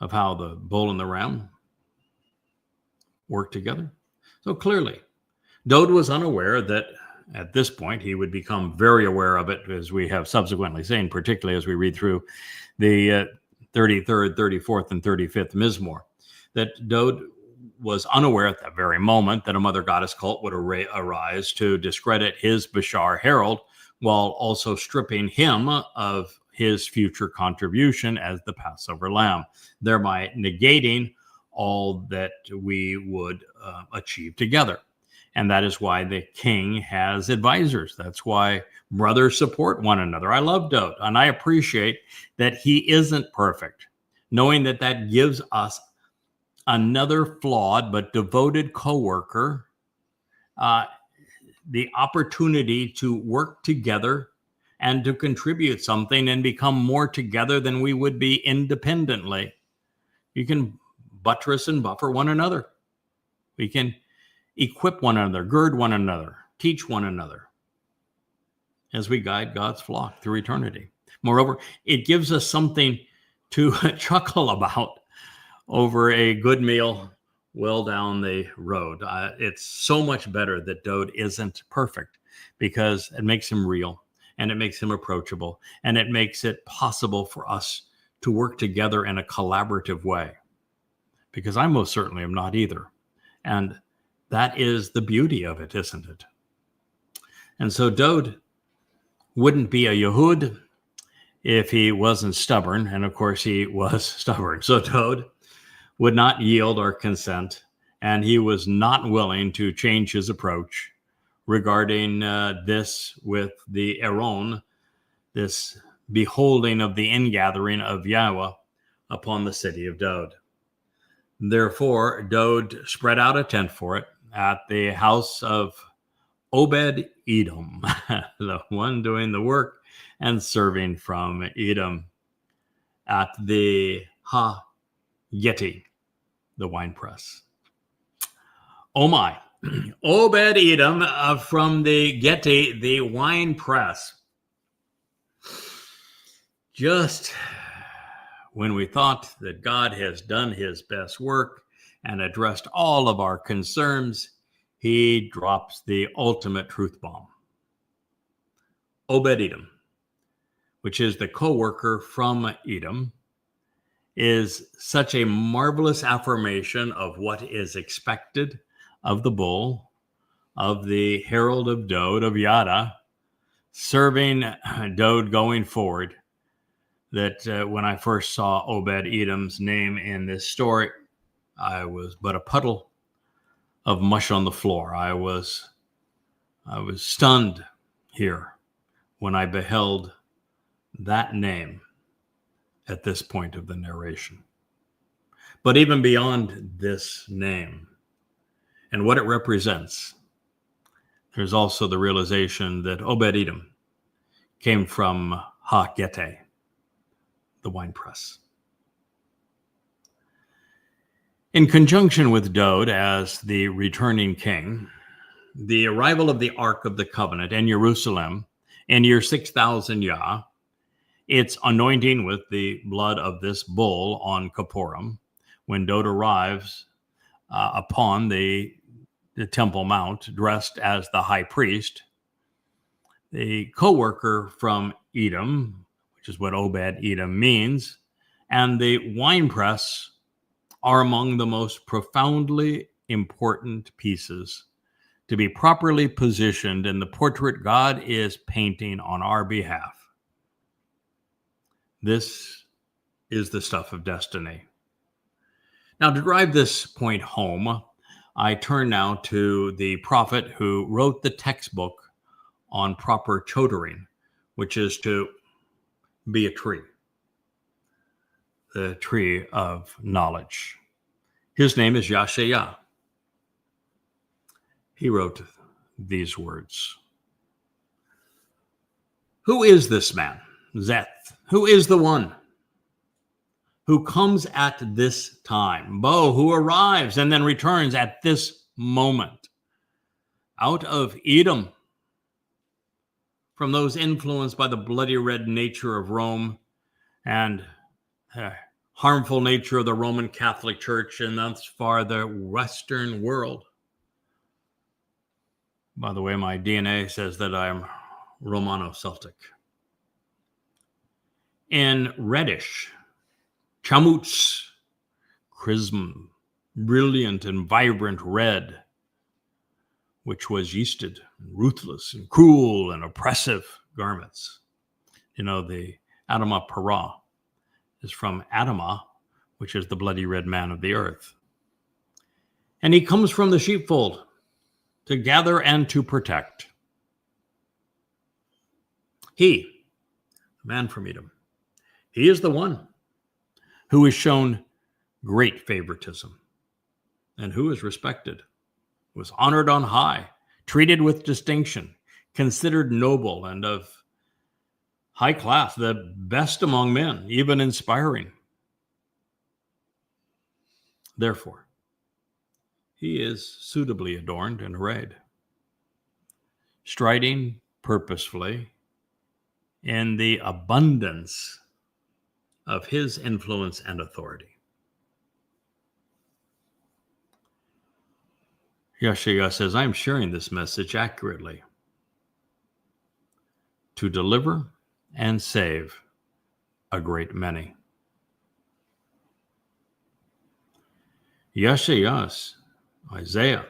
of how the bull and the ram work together. So clearly, Dowd was unaware that at this point he would become very aware of it, as we have subsequently seen, particularly as we read through the 33rd, 34th, and 35th Mizmor, that Dowd was unaware at that very moment that a mother goddess cult would arise to discredit his Bashar herald, while also stripping him of his future contribution as the Passover lamb, thereby negating all that we would achieve together. And that is why the king has advisors. That's why brothers support one another. I love Dowd, and I appreciate that he isn't perfect, knowing that that gives us another flawed but devoted coworker the opportunity to work together and to contribute something and become more together than we would be independently. You can buttress and buffer one another. We can equip one another, gird one another, teach one another as we guide God's flock through eternity. Moreover, it gives us something to chuckle about over a good meal well down the road. It's so much better that Dode isn't perfect because it makes him real and it makes him approachable and it makes it possible for us to work together in a collaborative way. Because I most certainly am not either. And that is the beauty of it, isn't it? And so Dode wouldn't be a Yehud if he wasn't stubborn. And of course, he was stubborn. So Dode would not yield or consent. And he was not willing to change his approach regarding this with the Aaron, this beholding of the ingathering of Yahweh upon the city of Dode. Therefore, Dode spread out a tent for it at the house of Obed Edom, the one doing the work and serving from Edom, at the Ha-Geti, the winepress. Oh my, Obed Edom from the Geti, the winepress. Just when we thought that God has done his best work and addressed all of our concerns, he drops the ultimate truth bomb. Obed Edom, which is the co-worker from Edom, is such a marvelous affirmation of what is expected of the bull, of the herald of Dode, of Yada, serving Dode going forward, that when I first saw Obed Edom's name in this story, I was but a puddle of mush on the floor. I was stunned here when I beheld that name at this point of the narration. But even beyond this name and what it represents, there's also the realization that Obed Edom came from Ha-Geti, the winepress. In conjunction with Dode as the returning king, the arrival of the Ark of the Covenant in Jerusalem in year 6000 Yah, its anointing with the blood of this bull on Kippurim, when Dode arrives upon the Temple Mount dressed as the high priest, the co-worker from Edom, which is what Obed Edom means, and the winepress are among the most profoundly important pieces to be properly positioned in the portrait God is painting on our behalf. This is the stuff of destiny. Now, to drive this point home, I turn now to the prophet who wrote the textbook on proper chodering, which is to be a tree, the tree of knowledge. His name is Yashaya. He wrote these words. Who is this man, Zeth? Who is the one who comes at this time? Bo, who arrives and then returns at this moment out of Edom, from those influenced by the bloody red nature of Rome and harmful nature of the Roman Catholic Church and thus far the Western world. By the way, my DNA says that I'm Romano-Celtic. In reddish, chamuts, chrism, brilliant and vibrant red, which was yeasted, and ruthless and cruel and oppressive garments. You know, the Adamah Parah is from Adamah, which is the bloody red man of the earth. And he comes from the sheepfold to gather and to protect. He, the man from Edom, he is the one who is shown great favoritism and who is respected, was honored on high, treated with distinction, considered noble and of high class, the best among men, even inspiring. Therefore, he is suitably adorned and arrayed, striding purposefully in the abundance of his influence and authority. Yeshua says, I'm sharing this message accurately to deliver and save a great many. Yeshaya's Isaiah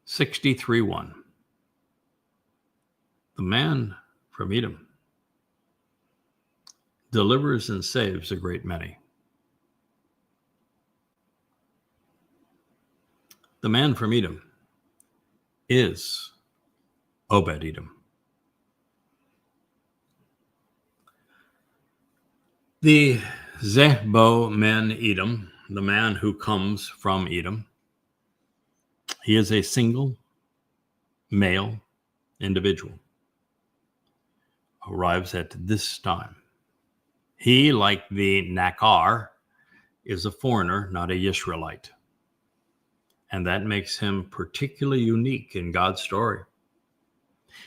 63:1. The man from Edom delivers and saves a great many. The man from Edom is Obed-Edom. The Zebo men Edom, the man who comes from Edom, he is a single male individual, arrives at this time. He, like the Nakar, is a foreigner, not a Israelite. And that makes him particularly unique in God's story.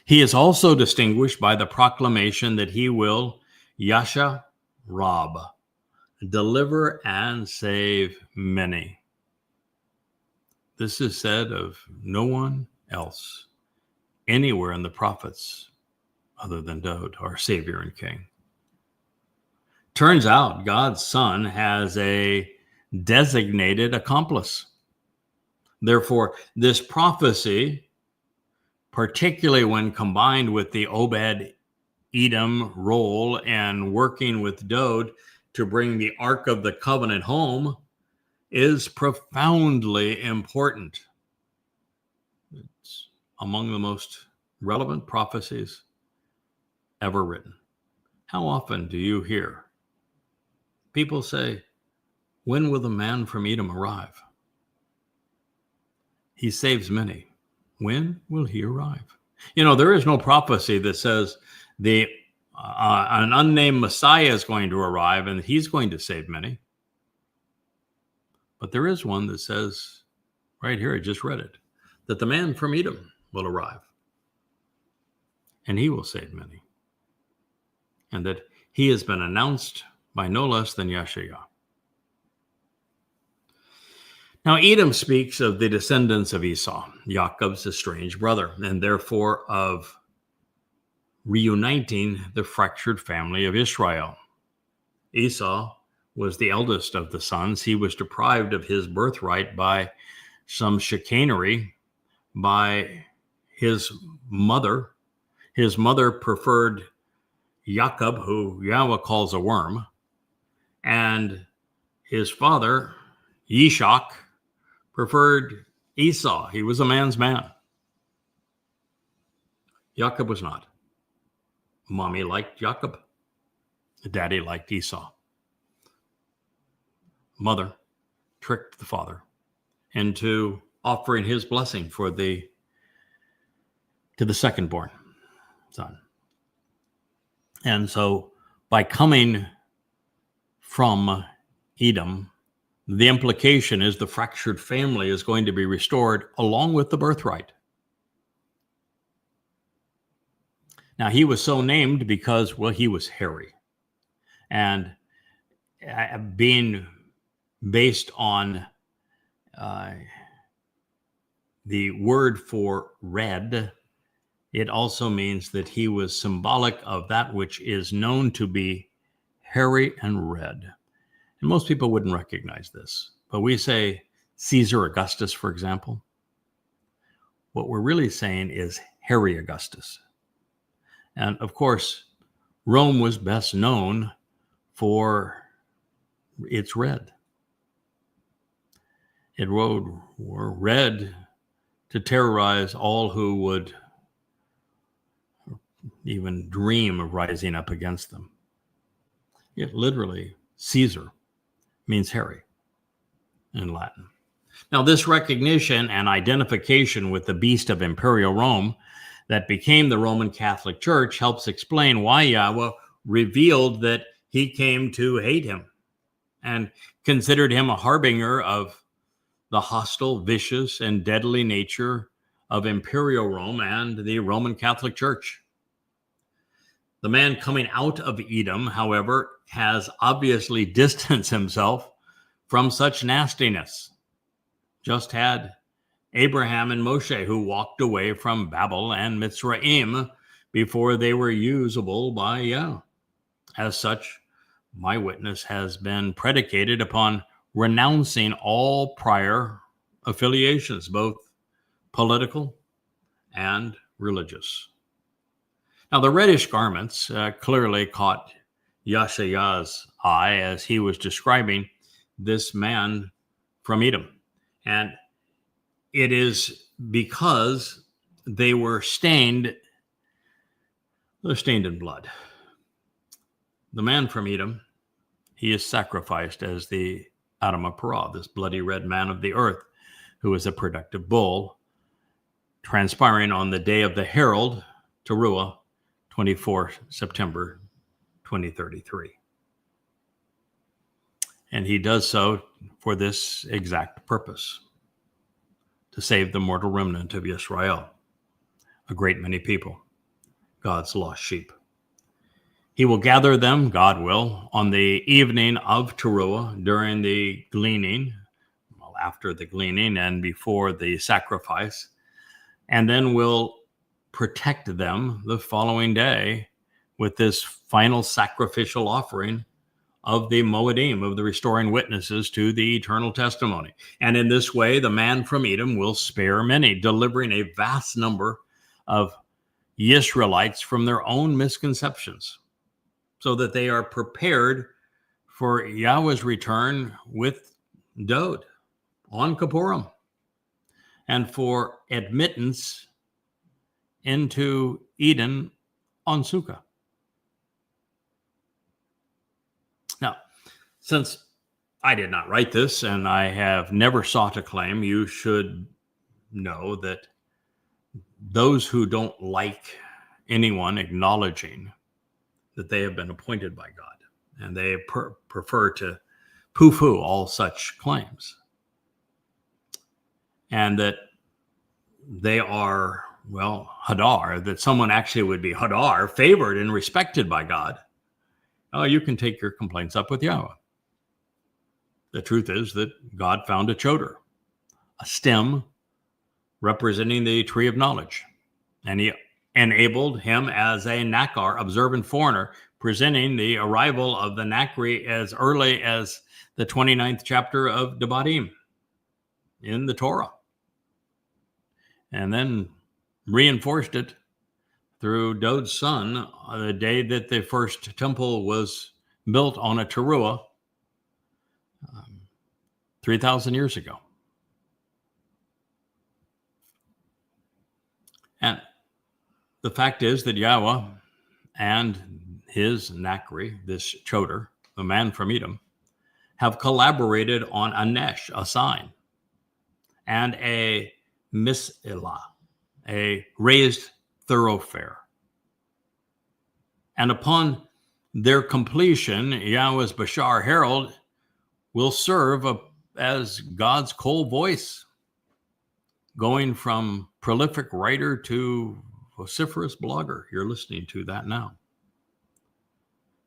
He is also distinguished by the proclamation that he will Yasha Rab, deliver and save many. This is said of no one else anywhere in the prophets other than Daud, our Savior and King. Turns out God's Son has a designated accomplice. Therefore, this prophecy, particularly when combined with the Obed-Edom role and working with Daud to bring the Ark of the Covenant home, is profoundly important. It's among the most relevant prophecies ever written. How often do you hear people say, when will the man from Edom arrive? He saves many. When will he arrive? You know, there is no prophecy that says an unnamed Messiah is going to arrive and he's going to save many. But there is one that says, right here, I just read it, that the man from Edom will arrive and he will save many. And that he has been announced by no less than Yeshua. Now, Edom speaks of the descendants of Esau, Jacob's estranged brother, and therefore of reuniting the fractured family of Israel. Esau was the eldest of the sons. He was deprived of his birthright by some chicanery by his mother. His mother preferred Jacob, who Yahweh calls a worm, and his father, Yishak, preferred Esau. He was a man's man. Jacob was not. Mommy liked Jacob. Daddy liked Esau. Mother tricked the father into offering his blessing to the second-born son. And so by coming from Edom, the implication is the fractured family is going to be restored along with the birthright. Now, he was so named because, well, he was hairy. And being based on the word for red, it also means that he was symbolic of that which is known to be hairy and red. And most people wouldn't recognize this, but we say Caesar Augustus, for example. What we're really saying is hairy Augustus. And of course, Rome was best known for its red. It wore red to terrorize all who would even dream of rising up against them. It literally, Caesar means hairy in Latin. Now, this recognition and identification with the beast of imperial Rome that became the Roman Catholic Church helps explain why Yahweh revealed that he came to hate him and considered him a harbinger of the hostile, vicious, and deadly nature of Imperial Rome and the Roman Catholic Church. The man coming out of Edom, however, has obviously distanced himself from such nastiness. Just had Abraham and Moshe, who walked away from Babel and Mitzrayim before they were usable by Yah. As such, my witness has been predicated upon renouncing all prior affiliations, both political and religious. Now, the reddish garments clearly caught Yeshaya's eye as he was describing this man from Edom. And it is because they were stained in blood. The man from Edom, he is sacrificed as the Adam of Parah, this bloody red man of the earth, who is a productive bull, transpiring on the day of the herald, Teruah, 24 September 2033. And he does so for this exact purpose, to save the mortal remnant of Israel, a great many people, God's lost sheep. He will gather them, God will, on the evening of Teruah during the gleaning, well, after the gleaning and before the sacrifice, and then will protect them the following day with this final sacrificial offering of the Moedim, of the restoring witnesses to the eternal testimony. And in this way, the man from Edom will spare many, delivering a vast number of Israelites from their own misconceptions, so that they are prepared for Yahweh's return with Dod on Kippurim, and for admittance into Eden on Sukkah. Now, since I did not write this and I have never sought a claim, you should know that those who don't like anyone acknowledging that they have been appointed by God, and they prefer to poo-poo all such claims, and that they are, well, Hadar, that someone actually would be Hadar, favored and respected by God, oh, you can take your complaints up with Yahweh. The truth is that God found a choder, a stem representing the tree of knowledge, and he enabled him as a Nakar, observant foreigner, presenting the arrival of the Nakri as early as the 29th chapter of Devarim in the Torah, and then reinforced it through Dod's son the day that the first temple was built on a Teruah 3,000 years ago. And the fact is that Yahweh and his Nakri, this choder, the man from Edom, have collaborated on a nesh, a sign, and a misilah, a raised thoroughfare. And upon their completion, Yahweh's Bashar Herald will serve as God's cold voice, going from prolific writer to vociferous blogger. You're listening to that now.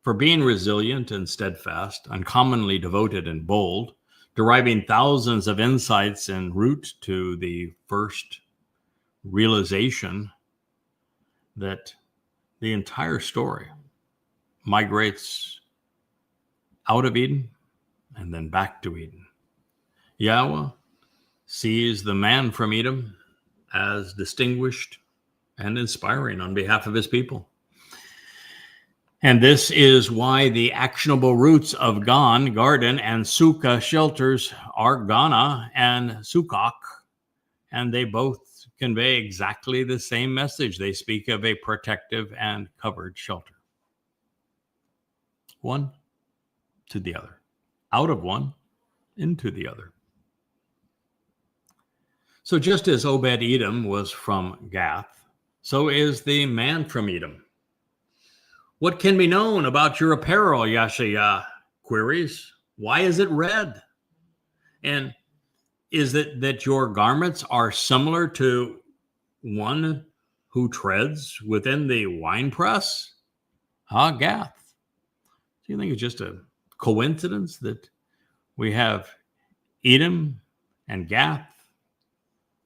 For being resilient and steadfast, uncommonly devoted and bold, deriving thousands of insights en route to the first realization that the entire story migrates out of Eden and then back to Eden. Yahweh sees the man from Edom as distinguished and inspiring on behalf of his people. And this is why the actionable roots of Gan, garden, and Sukkah, shelters, are Ghana and Sukkak, and they both convey exactly the same message. They speak of a protective and covered shelter. One to the other, out of one into the other. So just as Obed-Edom was from Gath, so is the man from Edom. What can be known about your apparel, Yashaya queries? Why is it red? And Is it that your garments are similar to one who treads within the winepress? Gath. Do you think it's just a coincidence that we have Edom and Gath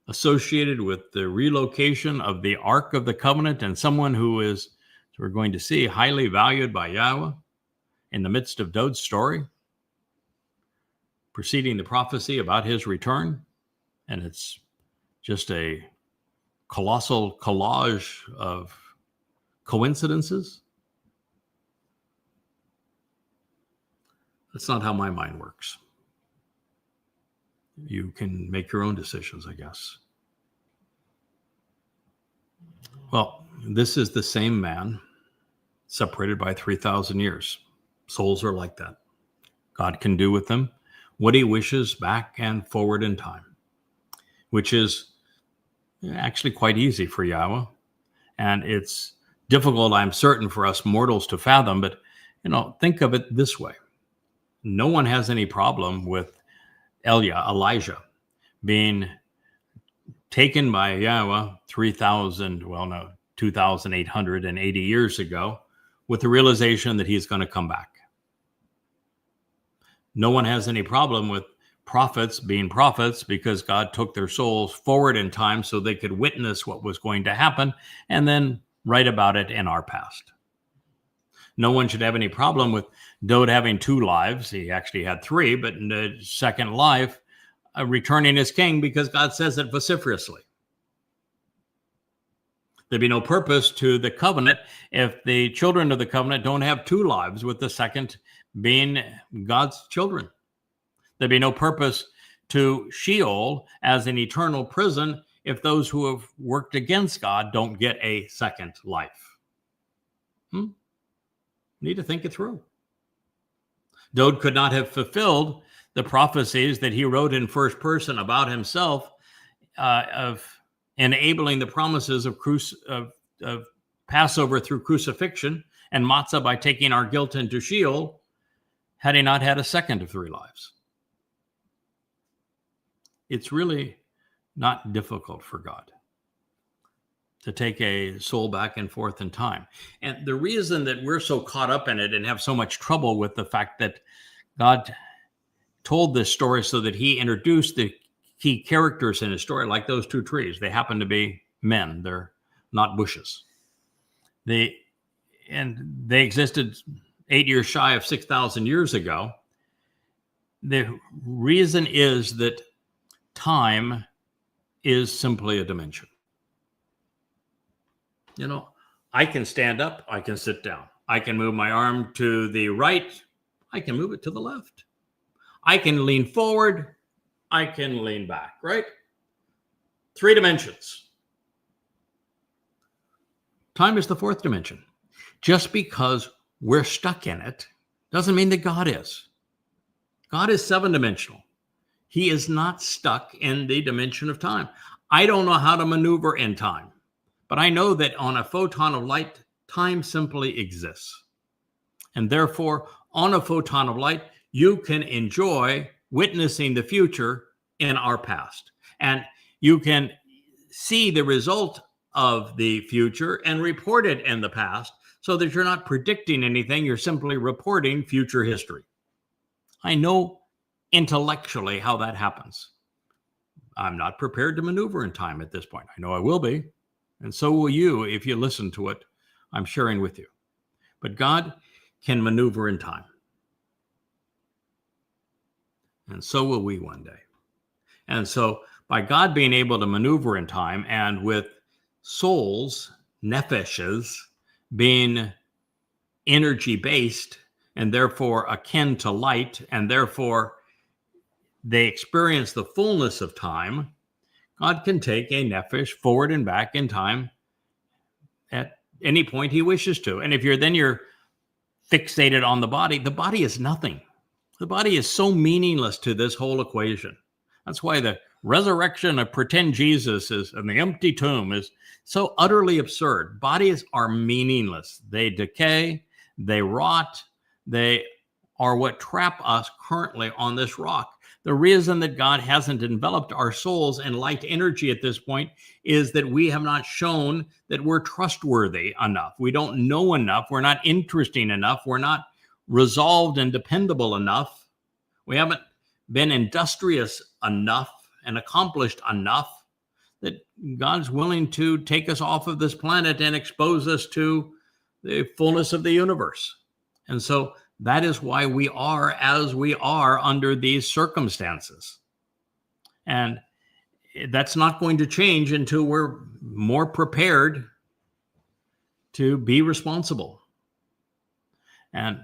associated with the relocation of the Ark of the Covenant, and someone who is, as we're going to see, highly valued by Yahweh in the midst of Dod's story, preceding the prophecy about his return? And it's just a colossal collage of coincidences? That's not how my mind works. You can make your own decisions, I guess. Well, this is the same man separated by 3,000 years. Souls are like that. God can do with them what he wishes back and forward in time, which is actually quite easy for Yahweh. And it's difficult, I'm certain, for us mortals to fathom, but think of it this way. No one has any problem with Elijah, being taken by Yahweh 2,880 years ago, with the realization that he's going to come back. No one has any problem with prophets being prophets, because God took their souls forward in time so they could witness what was going to happen and then write about it in our past. No one should have any problem with Dod having 2 lives. He actually had 3, but in the second life, returning as king, because God says it vociferously. There'd be no purpose to the covenant if the children of the covenant don't have 2 lives, with the second being God's children. There'd be no purpose to Sheol as an eternal prison if those who have worked against God don't get a second life. Need to think it through. Dod could not have fulfilled the prophecies that he wrote in first person about himself, of enabling the promises of Passover through crucifixion and matzah by taking our guilt into Sheol, had he not had a second of 3 lives. It's really not difficult for God to take a soul back and forth in time. And the reason that we're so caught up in it and have so much trouble with the fact that God told this story so that he introduced the key characters in his story, like those 2 trees. They happen to be men. They're not bushes. They existed 8 years shy of 6,000 years ago. The reason is that time is simply a dimension. I can stand up, I can sit down. I can move my arm to the right, I can move it to the left. I can lean forward, I can lean back, right? 3 dimensions. Time is the 4th dimension. Just because we're stuck in it doesn't mean that God is. God is 7-dimensional. He is not stuck in the dimension of time. I don't know how to maneuver in time, but I know that on a photon of light, time simply exists. And therefore, on a photon of light, you can enjoy witnessing the future in our past. And you can see the result of the future and report it in the past, so that you're not predicting anything, you're simply reporting future history. I know intellectually how that happens. I'm not prepared to maneuver in time at this point. I know I will be, and so will you if you listen to what I'm sharing with you. But God can maneuver in time. And so will we one day. And so by God being able to maneuver in time, and with souls, nepheches, being energy-based and therefore akin to light, and therefore they experience the fullness of time, God can take a nephesh forward and back in time at any point he wishes to. And if you're fixated on the body is nothing. The body is so meaningless to this whole equation. That's why the resurrection of pretend Jesus and the empty tomb is so utterly absurd. Bodies are meaningless. They decay, they rot, they are what trap us currently on this rock. The reason that God hasn't enveloped our souls in light energy at this point is that we have not shown that we're trustworthy enough. We don't know enough. We're not interesting enough. We're not resolved and dependable enough. We haven't been industrious enough and accomplished enough that God's willing to take us off of this planet and expose us to the fullness of the universe. And so that is why we are as we are under these circumstances. And that's not going to change until we're more prepared to be responsible. And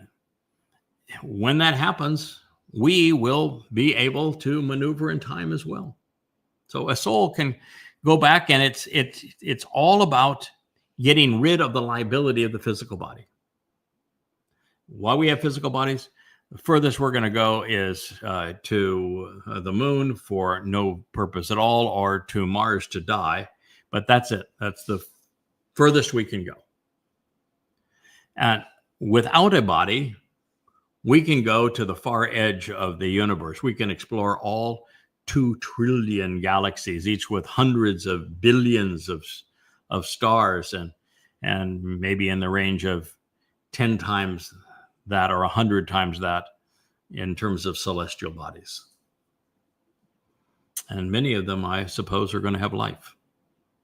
when that happens, we will be able to maneuver in time as well. So a soul can go back, and it's all about getting rid of the liability of the physical body. While we have physical bodies, the furthest we're going to go is to the moon for no purpose at all, or to Mars to die. But that's it. That's the furthest we can go. And without a body, we can go to the far edge of the universe. We can explore all 2 trillion galaxies, each with hundreds of billions of stars, and maybe in the range of 10 times that or 100 times that in terms of celestial bodies. And many of them, I suppose, are going to have life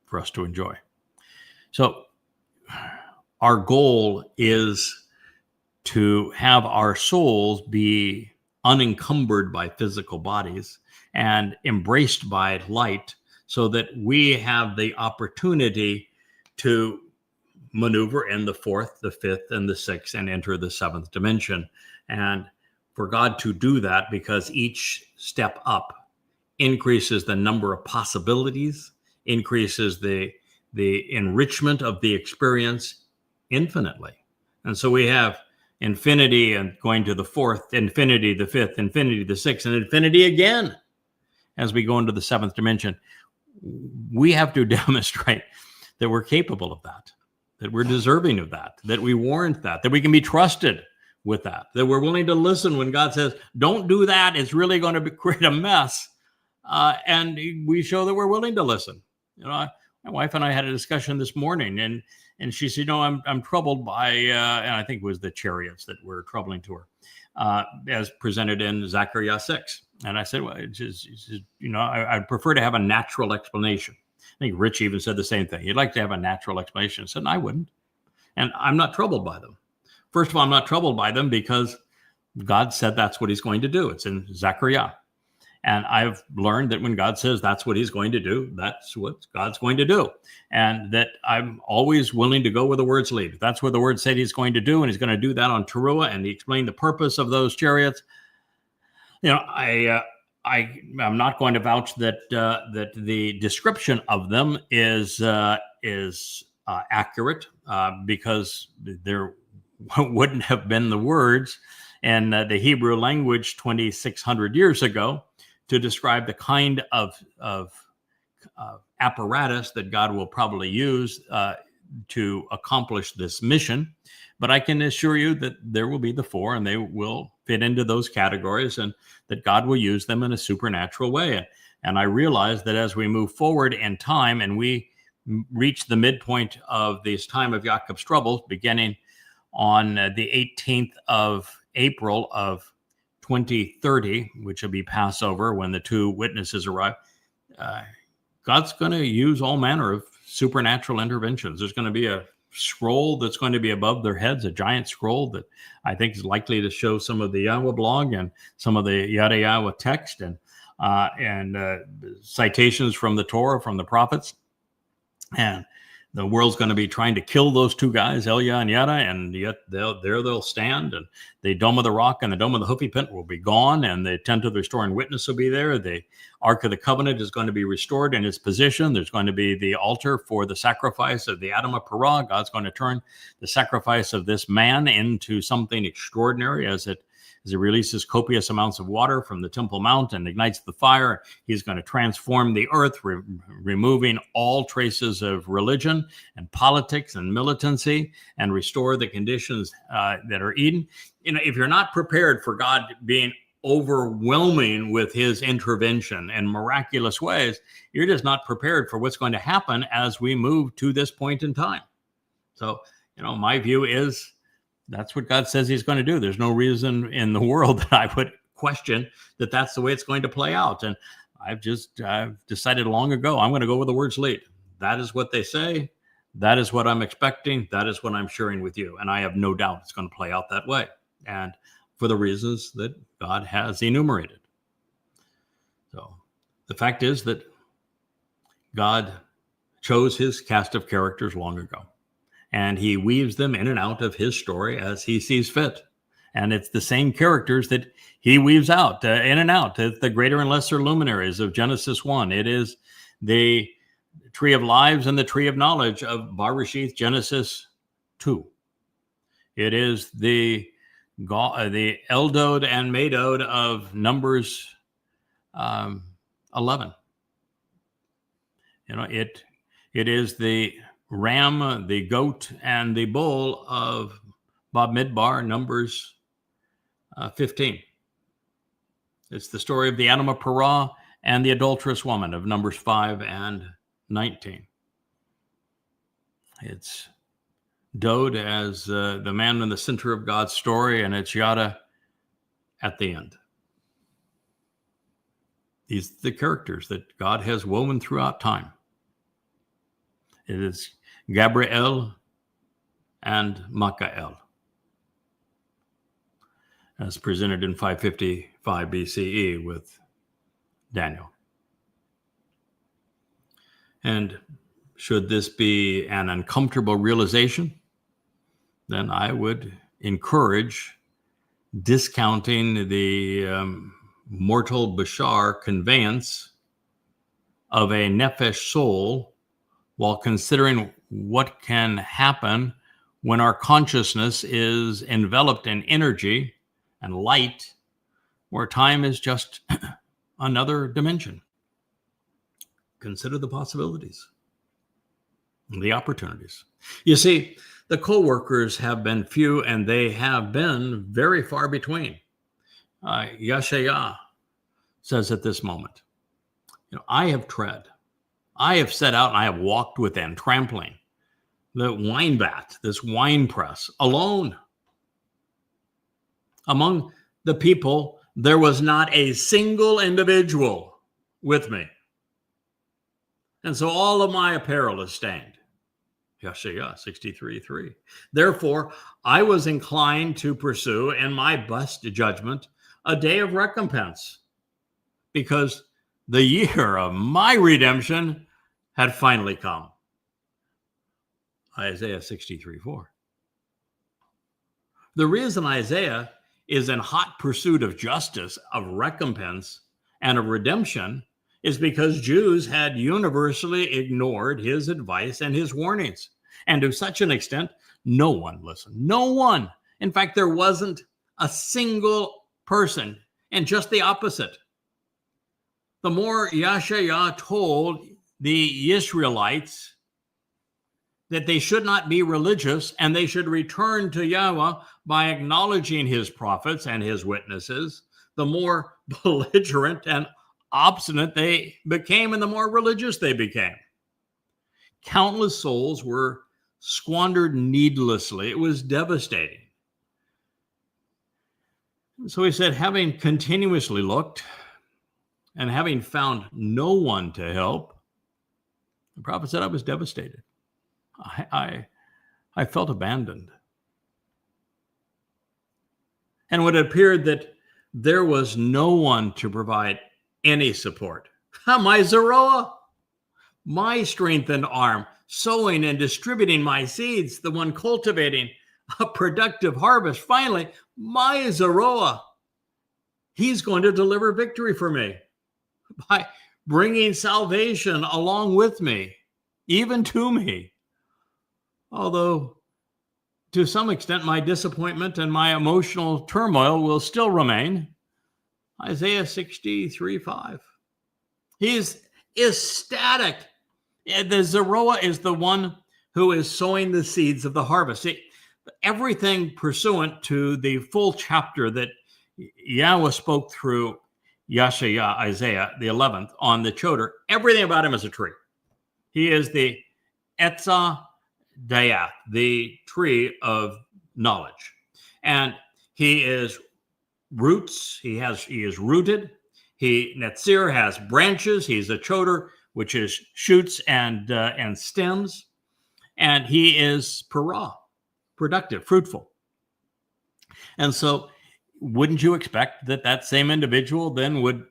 for us to enjoy. So our goal is to have our souls be unencumbered by physical bodies and embraced by light, so that we have the opportunity to maneuver in the 4th, the 5th, and the 6th, and enter the 7th dimension. And for God to do that, because each step up increases the number of possibilities, increases the enrichment of the experience infinitely. And so we have infinity and going to the 4th, infinity, the 5th, infinity, the 6th, and infinity again as we go into the 7th dimension. We have to demonstrate that we're capable of that we're deserving of that we warrant that we can be trusted with that we're willing to listen when God says, don't do that, it's really going to create a mess. And we show that we're willing to listen. My wife and I had a discussion this morning, and she said, I'm troubled by, and I think it was the chariots that were troubling to her, as presented in Zechariah 6. And I said, well, I'd prefer to have a natural explanation. I think Rich even said the same thing. He'd like to have a natural explanation. I said, I wouldn't. And I'm not troubled by them. First of all, I'm not troubled by them because God said that's what he's going to do. It's in Zechariah. And I've learned that when God says that's what he's going to do, that's what God's going to do. And that I'm always willing to go where the words lead. If that's what the word said he's going to do, and he's going to do that on Teruah, and he explained the purpose of those chariots, I'm not going to vouch that the description of them is accurate, because there wouldn't have been the words in the Hebrew language 2,600 years ago to describe the kind of apparatus that God will probably use to accomplish this mission. But I can assure you that there will be the 4, and they will fit into those categories, and that God will use them in a supernatural way. And I realize that as we move forward in time and we reach the midpoint of this time of Jacob's troubles, beginning on the 18th of April of 2030, which will be Passover when the 2 witnesses arrive, God's going to use all manner of supernatural interventions. There's going to be a scroll that's going to be above their heads, a giant scroll that I think is likely to show some of the Yahweh blog and some of the Yada Yahweh text and citations from the Torah, from the prophets. And the world's going to be trying to kill those 2 guys, Elia and Yada, and yet they'll stand, and the Dome of the Rock and the Dome of the Huppipint will be gone, and the Tent of the Restoring Witness will be there. The Ark of the Covenant is going to be restored in its position. There's going to be the altar for the sacrifice of the Adam of Parah. God's going to turn the sacrifice of this man into something extraordinary as it as he releases copious amounts of water from the Temple Mount and ignites the fire. He's going to transform the earth, removing all traces of religion and politics and militancy, and restore the conditions that are Eden. If you're not prepared for God being overwhelming with his intervention in miraculous ways, you're just not prepared for what's going to happen as we move to this point in time. So, my view is that's what God says he's going to do. There's no reason in the world that I would question that that's the way it's going to play out. And I've decided long ago, I'm going to go where the words lead. That is what they say. That is what I'm expecting. That is what I'm sharing with you. And I have no doubt it's going to play out that way. And for the reasons that God has enumerated. So the fact is that God chose his cast of characters long ago, and he weaves them in and out of his story as he sees fit. And it's the same characters that he weaves out in and out. It's the greater and lesser luminaries of Genesis 1. It is the tree of lives and the tree of knowledge of Bereshith, Genesis 2. It is the Eldod and Madod of Numbers 11. It is the ram, the goat, and the bull of Bamidbar, Numbers 15. It's the story of the Adam of Perah and the adulterous woman of Numbers 5 and 19. It's Dod as the man in the center of God's story, and it's Yada at the end. These are the characters that God has woven throughout time. It is Gabriel and Michael, as presented in 555 BCE with Daniel. And should this be an uncomfortable realization, then I would encourage discounting the mortal bashar conveyance of a nephesh soul while considering what can happen when our consciousness is enveloped in energy and light, where time is just another dimension. Consider the possibilities, the opportunities. You see, the co-workers have been few, and they have been very far between. Yeshaya says at this moment, I have tread, I have set out, and I have walked within, trampling the wine vat, this wine press, alone. Among the people, there was not a single individual with me. And so all of my apparel is stained. Yeshaya 63:3. Therefore, I was inclined to pursue, in my best judgment, a day of recompense, because the year of my redemption had finally come. Isaiah 63:4. The reason Isaiah is in hot pursuit of justice, of recompense, and of redemption is because Jews had universally ignored his advice and his warnings. And to such an extent, no one listened. No one. In fact, there wasn't a single person, and just the opposite. The more Yeshaya told the Israelites that they should not be religious and they should return to Yahweh by acknowledging his prophets and his witnesses, the more belligerent and obstinate they became, and the more religious they became. Countless souls were squandered needlessly. It was devastating. So he said, having continuously looked and having found no one to help, the prophet said, I was devastated. I felt abandoned. And when it appeared that there was no one to provide any support, my Zeroah, my strengthened arm, sowing and distributing my seeds, the one cultivating a productive harvest, finally, my Zeroah, he's going to deliver victory for me by bringing salvation along with me, even to me. Although to some extent, my disappointment and my emotional turmoil will still remain. Isaiah 63:5. He's ecstatic. The Zeroah is the one who is sowing the seeds of the harvest. Everything pursuant to the full chapter that Yahweh spoke through Yashaya, Isaiah, the 11th, on the Choder, everything about him is a tree. He is the Etzah Dayath, the tree of knowledge. And he is roots. He is rooted. Netzir has branches. He's a Choder, which is shoots and stems. And he is Parah, productive, fruitful. And so wouldn't you expect that that same individual then would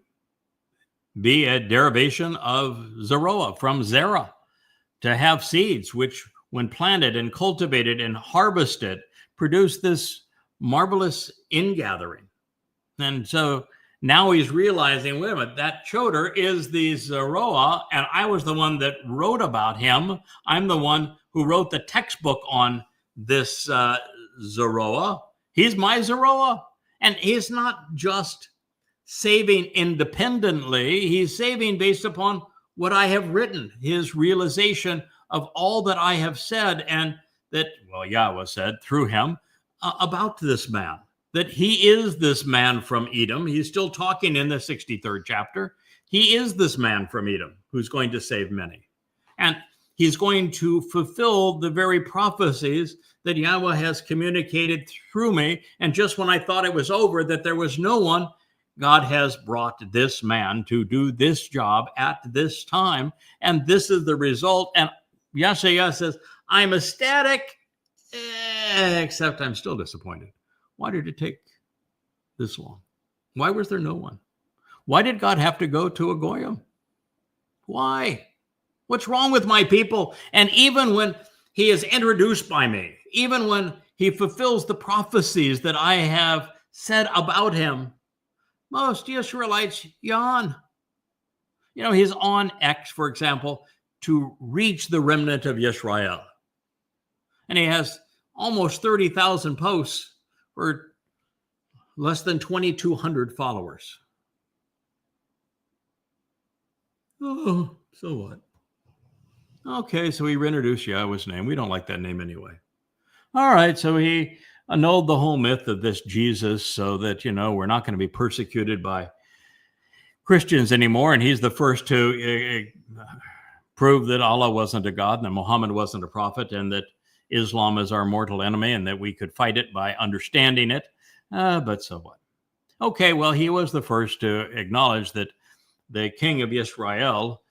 be a derivation of Zeroah, from Zerah, to have seeds which, when planted and cultivated and harvested, produce this marvelous ingathering? And so now he's realizing, wait a minute, that Choder is the Zeroah, and I was the one that wrote about him. I'm the one who wrote the textbook on this Zeroah. He's my Zeroah. And he's not just saving independently. He's saving based upon what I have written, his realization of all that I have said, and that, well, Yahweh said through him about this man, that he is this man from Edom. He's still talking in the 63rd chapter. He is this man from Edom who's going to save many. And he's going to fulfill the very prophecies that Yahweh has communicated through me. And just when I thought it was over, that there was no one, God has brought this man to do this job at this time. And this is the result. And Yashaya says, I'm ecstatic, except I'm still disappointed. Why did it take this long? Why was there no one? Why did God have to go to a Goyim? Why? What's wrong with my people? And even when he is introduced by me, even when he fulfills the prophecies that I have said about him, most Israelites yawn. You know, he's on X, for example, to reach the remnant of Yisrael. And he has almost 30,000 posts for less than 2,200 followers. Oh, so what? Okay, so he introduced Yahweh's name. We don't like that name anyway. All right, so he annulled the whole myth of this Jesus so that, you know, we're not going to be persecuted by Christians anymore. And he's the first to prove that Allah wasn't a God and that Muhammad wasn't a prophet and that Islam is our mortal enemy and that we could fight it by understanding it. But so what? Okay, well, he was the first to acknowledge that the king of Israel,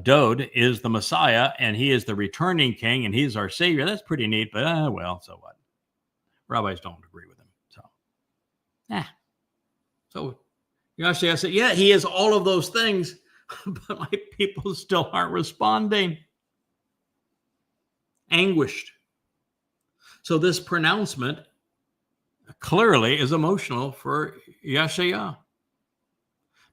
Dod, is the Messiah, and he is the returning king, and he's our savior. That's pretty neat, but well, so what? Rabbis don't agree with him. So Yashaya said, yeah, he is all of those things, but my people still aren't responding. Anguished. So this pronouncement clearly is emotional for Yashaya,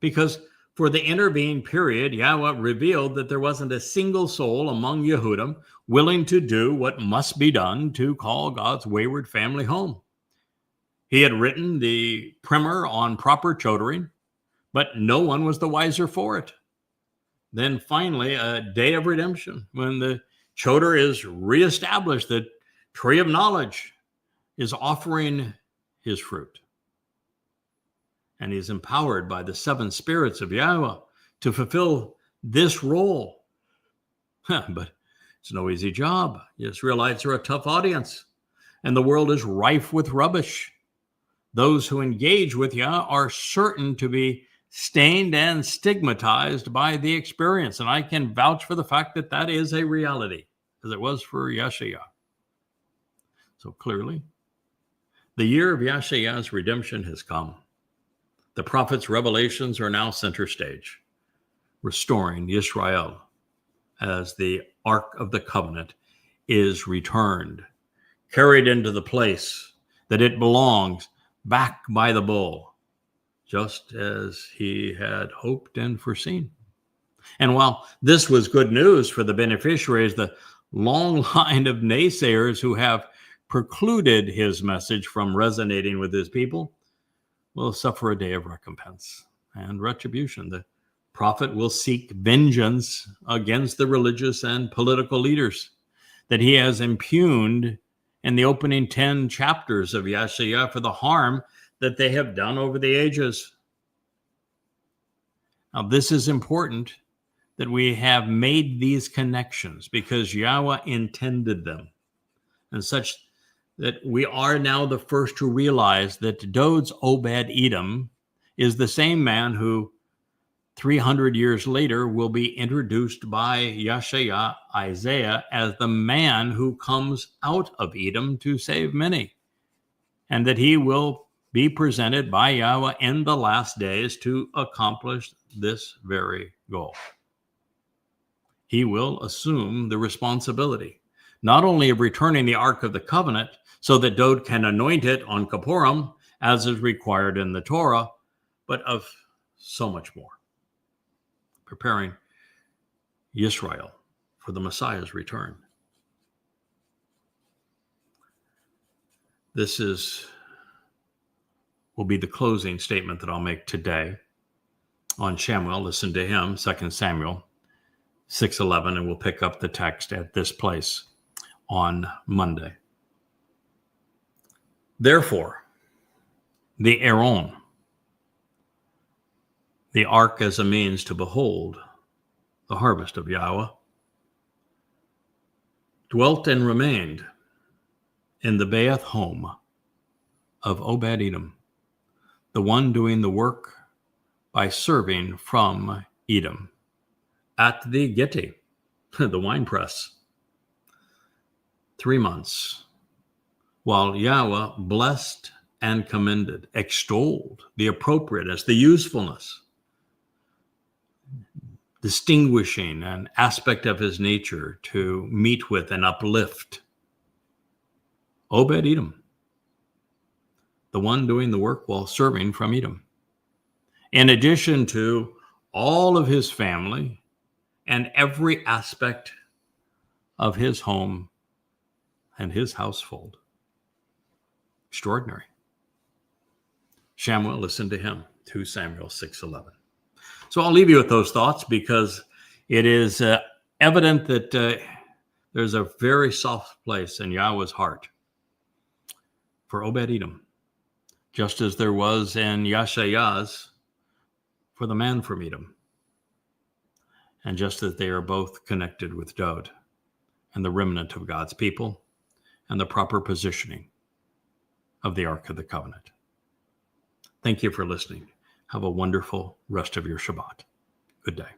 because for the intervening period, Yahweh revealed that there wasn't a single soul among Yehudim willing to do what must be done to call God's wayward family home. He had written the primer on proper chodering, but no one was the wiser for it. Then finally, a day of redemption, when the choder is reestablished, the tree of knowledge is offering his fruit. And he's empowered by the seven spirits of Yahweh to fulfill this role. But it's no easy job. The Israelites are a tough audience, and the world is rife with rubbish. Those who engage with Yah are certain to be stained and stigmatized by the experience. And I can vouch for the fact that that is a reality, as it was for Yashaya. So clearly, the year of Yashaya's redemption has come. The prophet's revelations are now center stage, restoring Israel as the Ark of the Covenant is returned, carried into the place that it belongs, back by the bull, just as he had hoped and foreseen. And while this was good news for the beneficiaries, the long line of naysayers who have precluded his message from resonating with his people will suffer a day of recompense and retribution. The prophet will seek vengeance against the religious and political leaders that he has impugned in the opening 10 chapters of Yeshaya for the harm that they have done over the ages. Now, this is important that we have made these connections because Yahweh intended them, and such that we are now the first to realize that Dode's Obed-Edom is the same man who 300 years later will be introduced by Yeshaya, Isaiah, as the man who comes out of Edom to save many, and that he will be presented by Yahweh in the last days to accomplish this very goal. He will assume the responsibility, not only of returning the Ark of the Covenant so that Dode can anoint it on Kippurim, as is required in the Torah, but of so much more. Preparing Israel for the Messiah's return. This will be the closing statement that I'll make today on Shamuel. Listen to him, 2 Samuel 6:11, and we'll pick up the text at this place on Monday. Therefore, the Aaron, the ark as a means to behold the harvest of Yahweh, dwelt and remained in the Beath home of Obed-Edom, the one doing the work by serving from Edom, at the Gitti, the winepress, 3 months, while Yahweh blessed and commended, extolled the appropriateness, the usefulness, distinguishing an aspect of his nature to meet with and uplift Obed-Edom, the one doing the work while serving from Edom, in addition to all of his family and every aspect of his home and his household. Extraordinary. Shamuel, listen to him, 2 Samuel 6:11. So I'll leave you with those thoughts because it is evident that there's a very soft place in Yahweh's heart for Obed-Edom, just as there was in Yeshaya's for the man from Edom, and just as they are both connected with Dode and the remnant of God's people and the proper positioning of the Ark of the Covenant. Thank you for listening. Have a wonderful rest of your Shabbat. Good day.